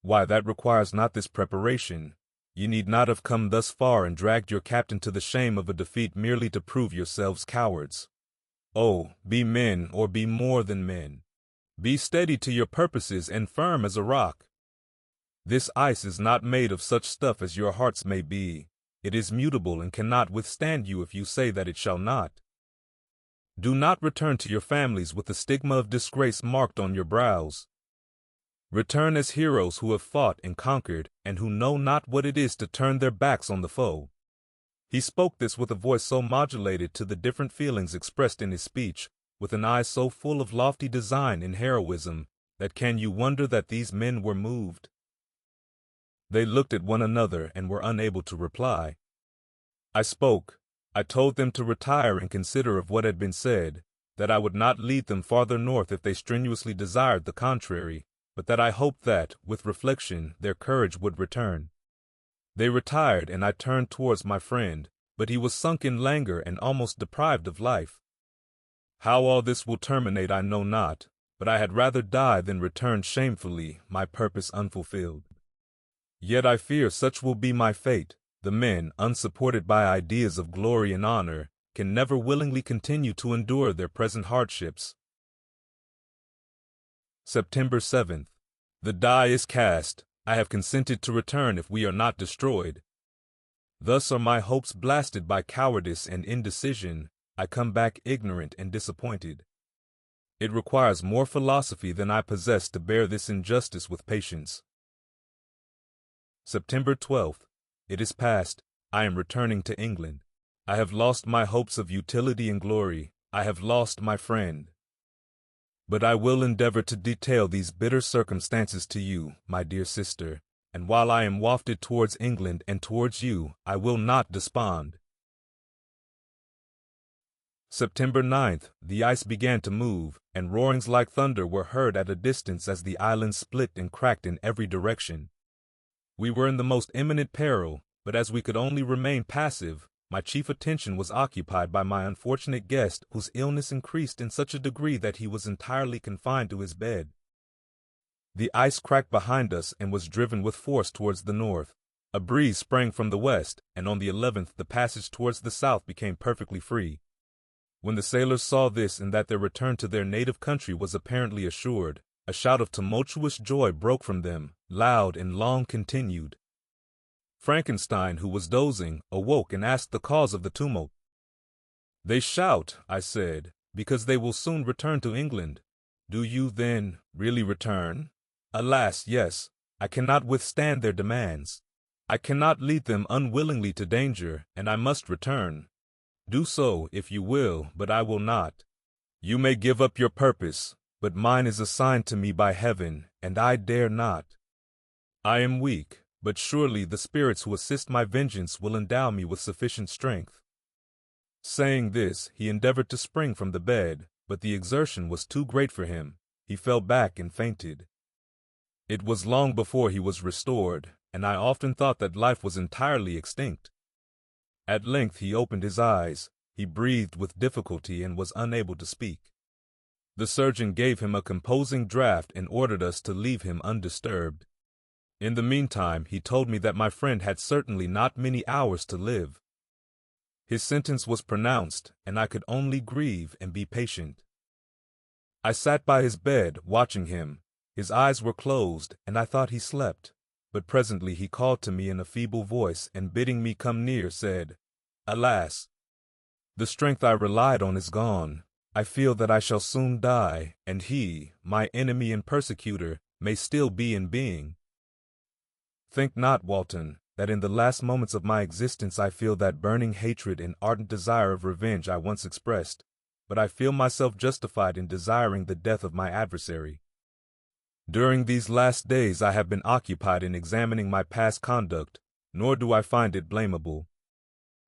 Why, that requires not this preparation. You need not have come thus far and dragged your captain to the shame of a defeat merely to prove yourselves cowards. Oh, be men, or be more than men. Be steady to your purposes and firm as a rock. This ice is not made of such stuff as your hearts may be. It is mutable and cannot withstand you if you say that it shall not. Do not return to your families with the stigma of disgrace marked on your brows. Return as heroes who have fought and conquered, and who know not what it is to turn their backs on the foe." He spoke this with a voice so modulated to the different feelings expressed in his speech, with an eye so full of lofty design and heroism, that can you wonder that these men were moved? They looked at one another and were unable to reply. I spoke. I told them to retire and consider of what had been said, that I would not lead them farther north if they strenuously desired the contrary, but that I hoped that, with reflection, their courage would return. They retired, and I turned towards my friend, but he was sunk in languor and almost deprived of life. How all this will terminate I know not, but I had rather die than return shamefully, my purpose unfulfilled. Yet I fear such will be my fate. The men, unsupported by ideas of glory and honor, can never willingly continue to endure their present hardships. September 7th. The die is cast. I have consented to return if we are not destroyed. Thus are my hopes blasted by cowardice and indecision. I come back ignorant and disappointed. It requires more philosophy than I possess to bear this injustice with patience. September 12th. It is past. I am returning to England. I have lost my hopes of utility and glory. I have lost my friend. But I will endeavor to detail these bitter circumstances to you, my dear sister, and while I am wafted towards England and towards you, I will not despond. September 9th. The ice began to move, and roarings like thunder were heard at a distance as the island split and cracked in every direction. We were in the most imminent peril, but as we could only remain passive, my chief attention was occupied by my unfortunate guest, whose illness increased in such a degree that he was entirely confined to his bed. The ice cracked behind us and was driven with force towards the north. A breeze sprang from the west, and on the 11th the passage towards the south became perfectly free. When the sailors saw this and that their return to their native country was apparently assured, a shout of tumultuous joy broke from them, loud and long continued. Frankenstein, who was dozing, awoke and asked the cause of the tumult. "They shout," I said, "because they will soon return to England." "Do you, then, really return?" "Alas, yes. I cannot withstand their demands. I cannot lead them unwillingly to danger, and I must return." "Do so, if you will, but I will not." "You may give up your purpose, but mine is assigned to me by heaven, and I dare not. I am weak, but surely the spirits who assist my vengeance will endow me with sufficient strength." Saying this, he endeavored to spring from the bed, but the exertion was too great for him. He fell back and fainted. It was long before he was restored, and I often thought that life was entirely extinct. At length he opened his eyes. He breathed with difficulty and was unable to speak. The surgeon gave him a composing draught and ordered us to leave him undisturbed. In the meantime, he told me that my friend had certainly not many hours to live. His sentence was pronounced, and I could only grieve and be patient. I sat by his bed, watching him. His eyes were closed, and I thought he slept. But presently he called to me in a feeble voice, and bidding me come near, said, "Alas! The strength I relied on is gone. I feel that I shall soon die, and he, my enemy and persecutor, may still be in being. Think not, Walton, that in the last moments of my existence I feel that burning hatred and ardent desire of revenge I once expressed, but I feel myself justified in desiring the death of my adversary. During these last days I have been occupied in examining my past conduct, nor do I find it blamable.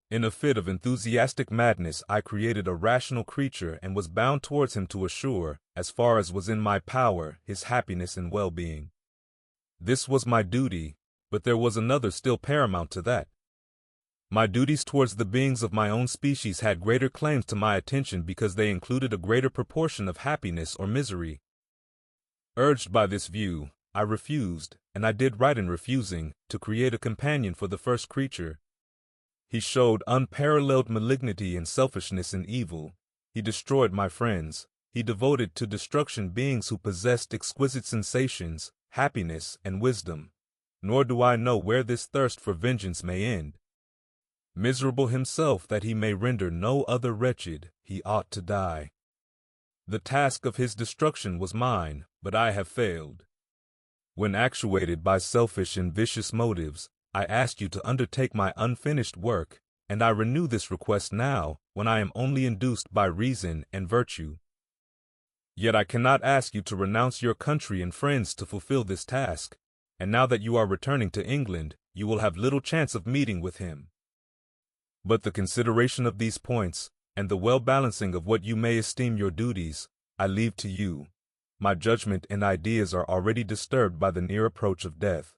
In a fit of enthusiastic madness I created a rational creature and was bound towards him to assure, as far as was in my power, his happiness and well-being. This was my duty, but there was another still paramount to that. My duties towards the beings of my own species had greater claims to my attention because they included a greater proportion of happiness or misery. Urged by this view, I refused, and I did right in refusing, to create a companion for the first creature. He showed unparalleled malignity and selfishness in evil. He destroyed my friends. He devoted to destruction beings who possessed exquisite sensations, happiness, and wisdom. Nor do I know where this thirst for vengeance may end. Miserable himself that he may render no other wretched, he ought to die. The task of his destruction was mine, but I have failed. When actuated by selfish and vicious motives, I asked you to undertake my unfinished work, and I renew this request now, when I am only induced by reason and virtue. Yet I cannot ask you to renounce your country and friends to fulfill this task. and now that you are returning to England, you will have little chance of meeting with him. But the consideration of these points, and the well-balancing of what you may esteem your duties, I leave to you. My judgment and ideas are already disturbed by the near approach of death.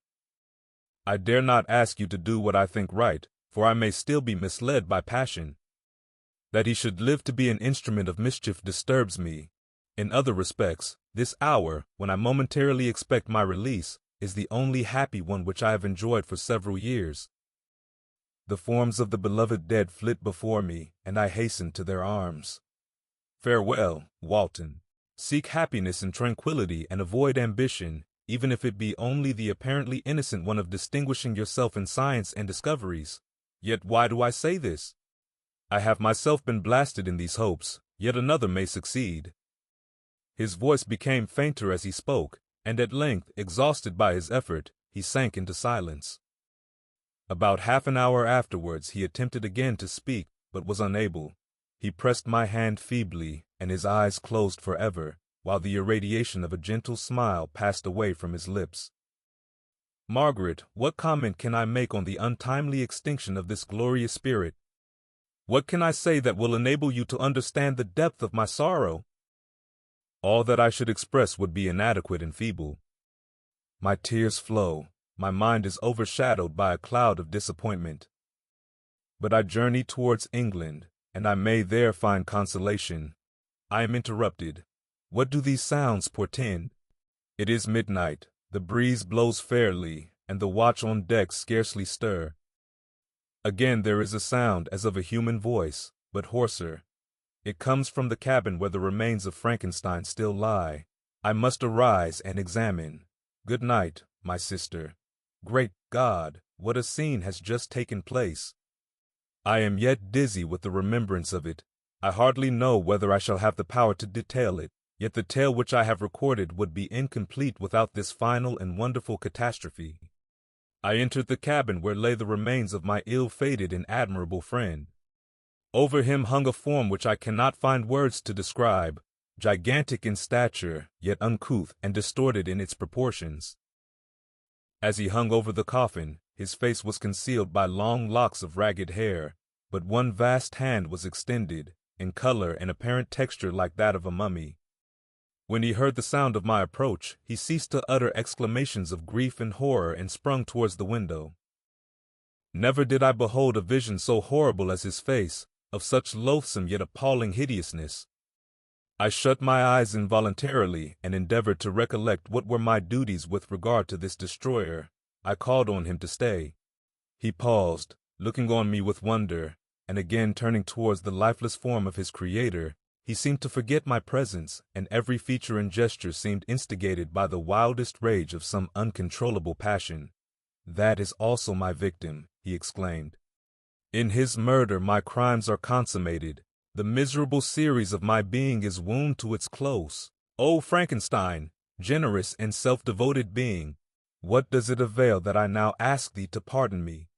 I dare not ask you to do what I think right, for I may still be misled by passion. That he should live to be an instrument of mischief disturbs me. In other respects, this hour, when I momentarily expect my release, is the only happy one which I have enjoyed for several years. The forms of the beloved dead flit before me, and I hasten to their arms. Farewell, Walton. Seek happiness and tranquility and avoid ambition, even if it be only the apparently innocent one of distinguishing yourself in science and discoveries. Yet why do I say this? I have myself been blasted in these hopes, yet another may succeed. His voice became fainter as he spoke, and at length, exhausted by his effort, he sank into silence. About half an hour afterwards he attempted again to speak, but was unable. He pressed my hand feebly, and his eyes closed forever, while the irradiation of a gentle smile passed away from his lips. Margaret, what comment can I make on the untimely extinction of this glorious spirit? What can I say that will enable you to understand the depth of my sorrow? All that I should express would be inadequate and feeble. My tears flow, my mind is overshadowed by a cloud of disappointment. But I journey towards England, and I may there find consolation. I am interrupted. What do these sounds portend? It is midnight, the breeze blows fairly, and the watch on deck scarcely stir. Again there is a sound as of a human voice, but hoarser. It comes from the cabin where the remains of Frankenstein still lie. I must arise and examine. Good night, my sister. Great God, what a scene has just taken place! I am yet dizzy with the remembrance of it. I hardly know whether I shall have the power to detail it, yet the tale which I have recorded would be incomplete without this final and wonderful catastrophe. I entered the cabin where lay the remains of my ill-fated and admirable friend. Over him hung a form which I cannot find words to describe, gigantic in stature, yet uncouth and distorted in its proportions. As he hung over the coffin, his face was concealed by long locks of ragged hair, but one vast hand was extended, in color and apparent texture like that of a mummy. When he heard the sound of my approach, he ceased to utter exclamations of grief and horror and sprung towards the window. Never did I behold a vision so horrible as his face, of such loathsome yet appalling hideousness. I shut my eyes involuntarily and endeavored to recollect what were my duties with regard to this destroyer. I called on him to stay. He paused, looking on me with wonder, and again turning towards the lifeless form of his creator, he seemed to forget my presence, and every feature and gesture seemed instigated by the wildest rage of some uncontrollable passion. "That is also my victim," he exclaimed. "In his murder my crimes are consummated. The miserable series of my being is wound to its close. O Frankenstein, generous and self-devoted being, what does it avail that I now ask thee to pardon me?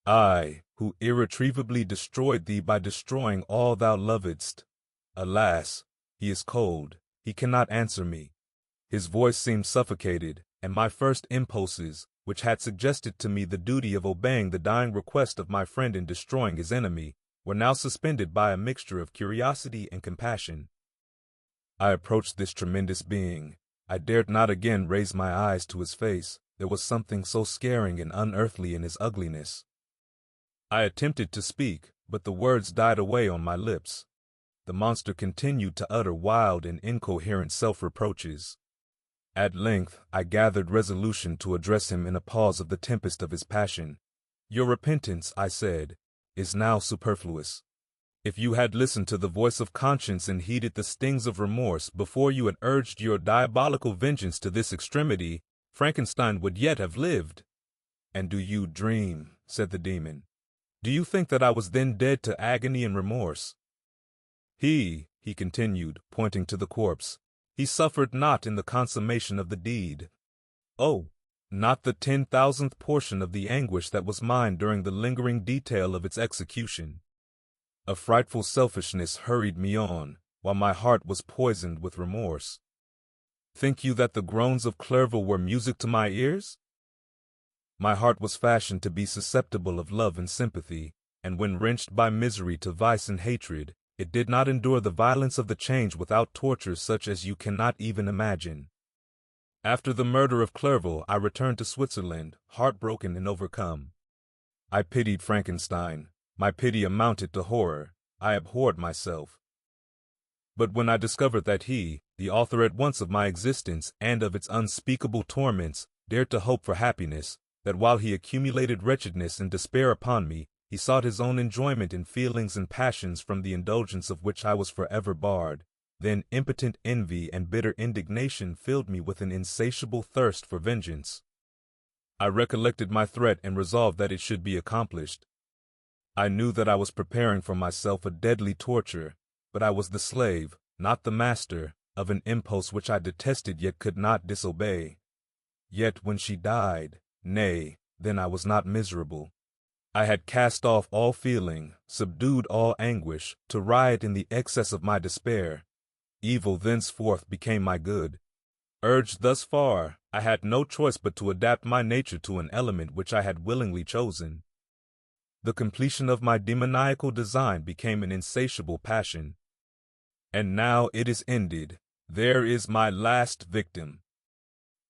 I, who irretrievably destroyed thee by destroying all thou lovedst. Alas, he is cold, he cannot answer me." His voice seemed suffocated, and my first impulses, which had suggested to me the duty of obeying the dying request of my friend in destroying his enemy, were now suspended by a mixture of curiosity and compassion. I approached this tremendous being. I dared not again raise my eyes to his face. There was something so scaring and unearthly in his ugliness. I attempted to speak, but the words died away on my lips. The monster continued to utter wild and incoherent self-reproaches. At length, I gathered resolution to address him in a pause of the tempest of his passion. "Your repentance," I said, "is now superfluous. If you had listened to the voice of conscience and heeded the stings of remorse before you had urged your diabolical vengeance to this extremity, Frankenstein would yet have lived." "And do you dream?" said the demon. "Do you think that I was then dead to agony and remorse? He continued, pointing to the corpse, he suffered not in the consummation of the deed. Oh, not the 10,000th portion of the anguish that was mine during the lingering detail of its execution. A frightful selfishness hurried me on, while my heart was poisoned with remorse. Think you that the groans of Clerval were music to my ears? My heart was fashioned to be susceptible of love and sympathy, and when wrenched by misery to vice and hatred, it did not endure the violence of the change without tortures such as you cannot even imagine. After the murder of Clerval, I returned to Switzerland, heartbroken and overcome. I pitied Frankenstein. My pity amounted to horror. I abhorred myself. But when I discovered that he, the author at once of my existence and of its unspeakable torments, dared to hope for happiness, that while he accumulated wretchedness and despair upon me, he sought his own enjoyment in feelings and passions from the indulgence of which I was forever barred, then impotent envy and bitter indignation filled me with an insatiable thirst for vengeance. I recollected my threat and resolved that it should be accomplished. I knew that I was preparing for myself a deadly torture, but I was the slave, not the master, of an impulse which I detested yet could not disobey. Yet when she died, nay, then I was not miserable. I had cast off all feeling, subdued all anguish, to riot in the excess of my despair. Evil thenceforth became my good. Urged thus far, I had no choice but to adapt my nature to an element which I had willingly chosen. The completion of my demoniacal design became an insatiable passion. And now it is ended. There is my last victim.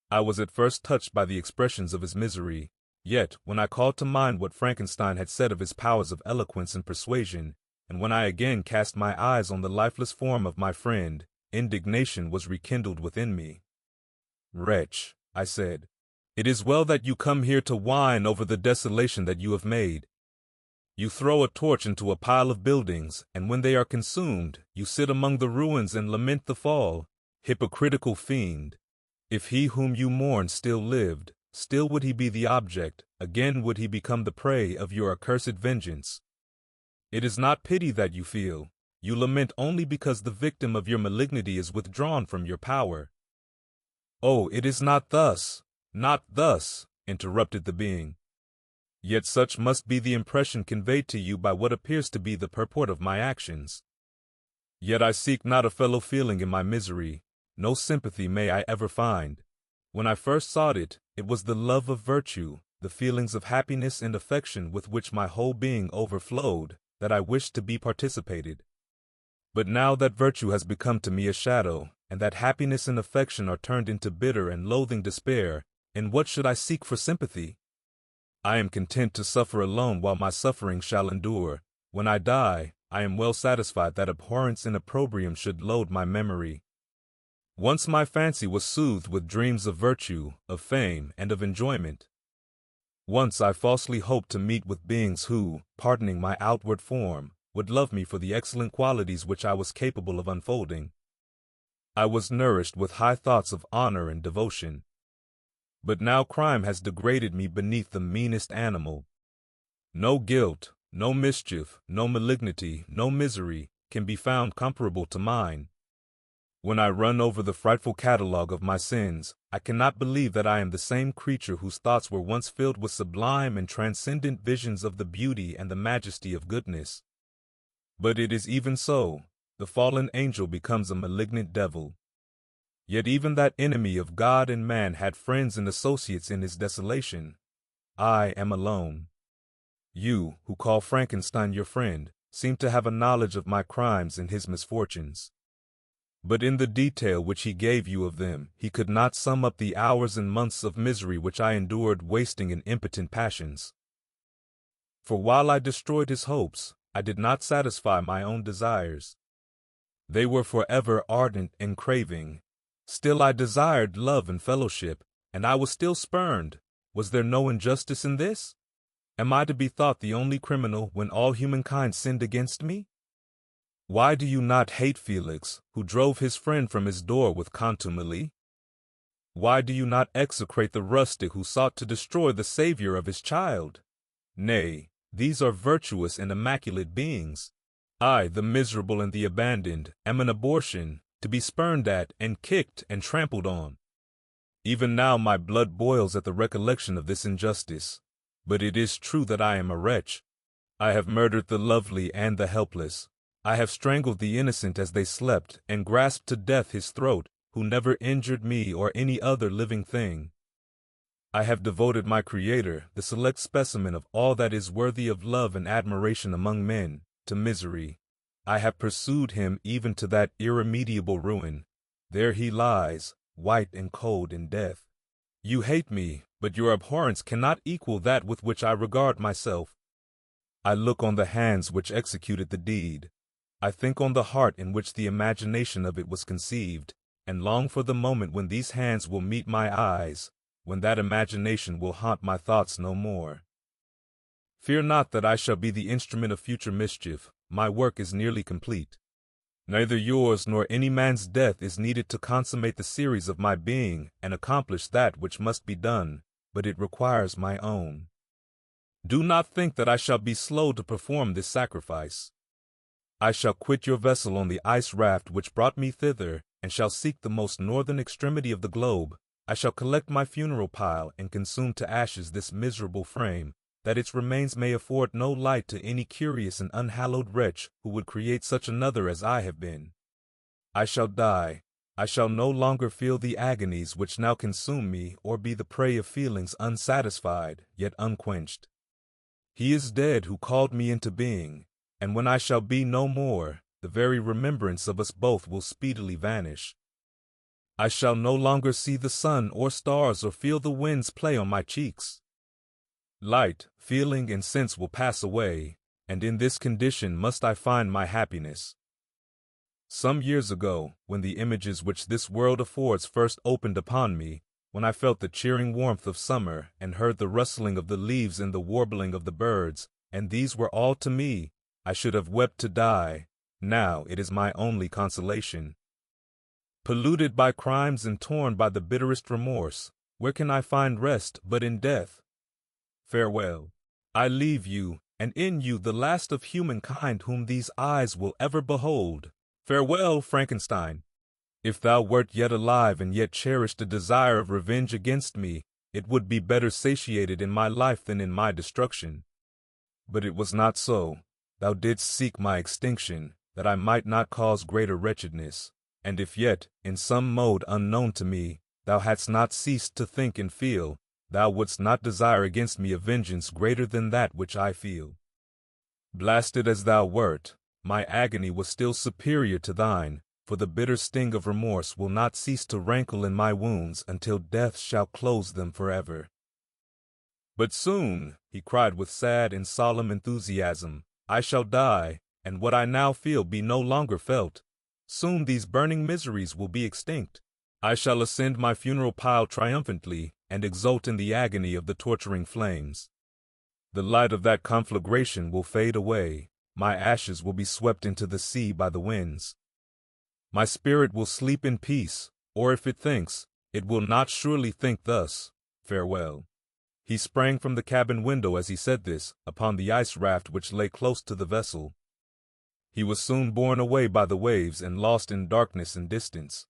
I was at first touched by the expressions of his misery, yet when I called to mind what Frankenstein had said of his powers of eloquence and persuasion, and when I again cast my eyes on the lifeless form of my friend, indignation was rekindled within me. "Wretch," I said, "it is well that you come here to whine over the desolation that you have made. You throw a torch into a pile of buildings, and when they are consumed, you sit among the ruins and lament the fall. Hypocritical fiend! If he whom you mourn still lived, still would he be the object, again would he become the prey of your accursed vengeance. It is not pity that you feel. You lament only because the victim of your malignity is withdrawn from your power." "Oh, it is not thus, not thus," interrupted the being. "Yet such must be the impression conveyed to you by what appears to be the purport of my actions. Yet I seek not a fellow feeling in my misery. No sympathy may I ever find. When I first sought it, it was the love of virtue, the feelings of happiness and affection with which my whole being overflowed, that I wished to be participated. But now that virtue has become to me a shadow, and that happiness and affection are turned into bitter and loathing despair, in what should I seek for sympathy? I am content to suffer alone while my suffering shall endure. When I die, I am well satisfied that abhorrence and opprobrium should load my memory. Once my fancy was soothed with dreams of virtue, of fame, and of enjoyment. Once I falsely hoped to meet with beings who, pardoning my outward form, would love me for the excellent qualities which I was capable of unfolding. I was nourished with high thoughts of honor and devotion. But now crime has degraded me beneath the meanest animal. No guilt, no mischief, no malignity, no misery can be found comparable to mine. When I run over the frightful catalogue of my sins, I cannot believe that I am the same creature whose thoughts were once filled with sublime and transcendent visions of the beauty and the majesty of goodness. But it is even so. The fallen angel becomes a malignant devil. Yet even that enemy of God and man had friends and associates in his desolation. I am alone. You, who call Frankenstein your friend, seem to have a knowledge of my crimes and his misfortunes. But in the detail which he gave you of them, he could not sum up the hours and months of misery which I endured wasting in impotent passions. For while I destroyed his hopes, I did not satisfy my own desires. They were forever ardent and craving. Still I desired love and fellowship, and I was still spurned. Was there no injustice in this? Am I to be thought the only criminal when all humankind sinned against me? Why do you not hate Felix, who drove his friend from his door with contumely? Why do you not execrate the rustic who sought to destroy the Savior of his child? Nay, these are virtuous and immaculate beings. I, the miserable and the abandoned, am an abortion, to be spurned at and kicked and trampled on. Even now my blood boils at the recollection of this injustice. But it is true that I am a wretch. I have murdered the lovely and the helpless. I have strangled the innocent as they slept, and grasped to death his throat, who never injured me or any other living thing. I have devoted my Creator, the select specimen of all that is worthy of love and admiration among men, to misery. I have pursued him even to that irremediable ruin. There he lies, white and cold in death. You hate me, but your abhorrence cannot equal that with which I regard myself. I look on the hands which executed the deed. I think on the heart in which the imagination of it was conceived, and long for the moment when these hands will meet my eyes, when that imagination will haunt my thoughts no more. Fear not that I shall be the instrument of future mischief. My work is nearly complete. Neither yours nor any man's death is needed to consummate the series of my being and accomplish that which must be done, but it requires my own. Do not think that I shall be slow to perform this sacrifice. I shall quit your vessel on the ice raft which brought me thither, and shall seek the most northern extremity of the globe. I shall collect my funeral pile and consume to ashes this miserable frame, that its remains may afford no light to any curious and unhallowed wretch who would create such another as I have been. I shall die. I shall no longer feel the agonies which now consume me or be the prey of feelings unsatisfied, yet unquenched. He is dead who called me into being, and when I shall be no more, the very remembrance of us both will speedily vanish. I shall no longer see the sun or stars or feel the winds play on my cheeks. Light, feeling, and sense will pass away, and in this condition must I find my happiness. Some years ago, when the images which this world affords first opened upon me, when I felt the cheering warmth of summer, and heard the rustling of the leaves and the warbling of the birds, and these were all to me, I should have wept to die. Now it is my only consolation. Polluted by crimes and torn by the bitterest remorse, where can I find rest but in death? Farewell. I leave you, and in you the last of humankind whom these eyes will ever behold. Farewell, Frankenstein. If thou wert yet alive and yet cherished a desire of revenge against me, it would be better satiated in my life than in my destruction. But it was not so. Thou didst seek my extinction, that I might not cause greater wretchedness. And if yet, in some mode unknown to me, thou hadst not ceased to think and feel, thou wouldst not desire against me a vengeance greater than that which I feel. Blasted as thou wert, my agony was still superior to thine, for the bitter sting of remorse will not cease to rankle in my wounds until death shall close them forever. But soon, he cried with sad and solemn enthusiasm, I shall die, and what I now feel be no longer felt. Soon these burning miseries will be extinct. I shall ascend my funeral pile triumphantly, and exult in the agony of the torturing flames. The light of that conflagration will fade away. My ashes will be swept into the sea by the winds. My spirit will sleep in peace, or if it thinks, it will not surely think thus. Farewell. He sprang from the cabin window as he said this, upon the ice raft which lay close to the vessel. He was soon borne away by the waves and lost in darkness and distance.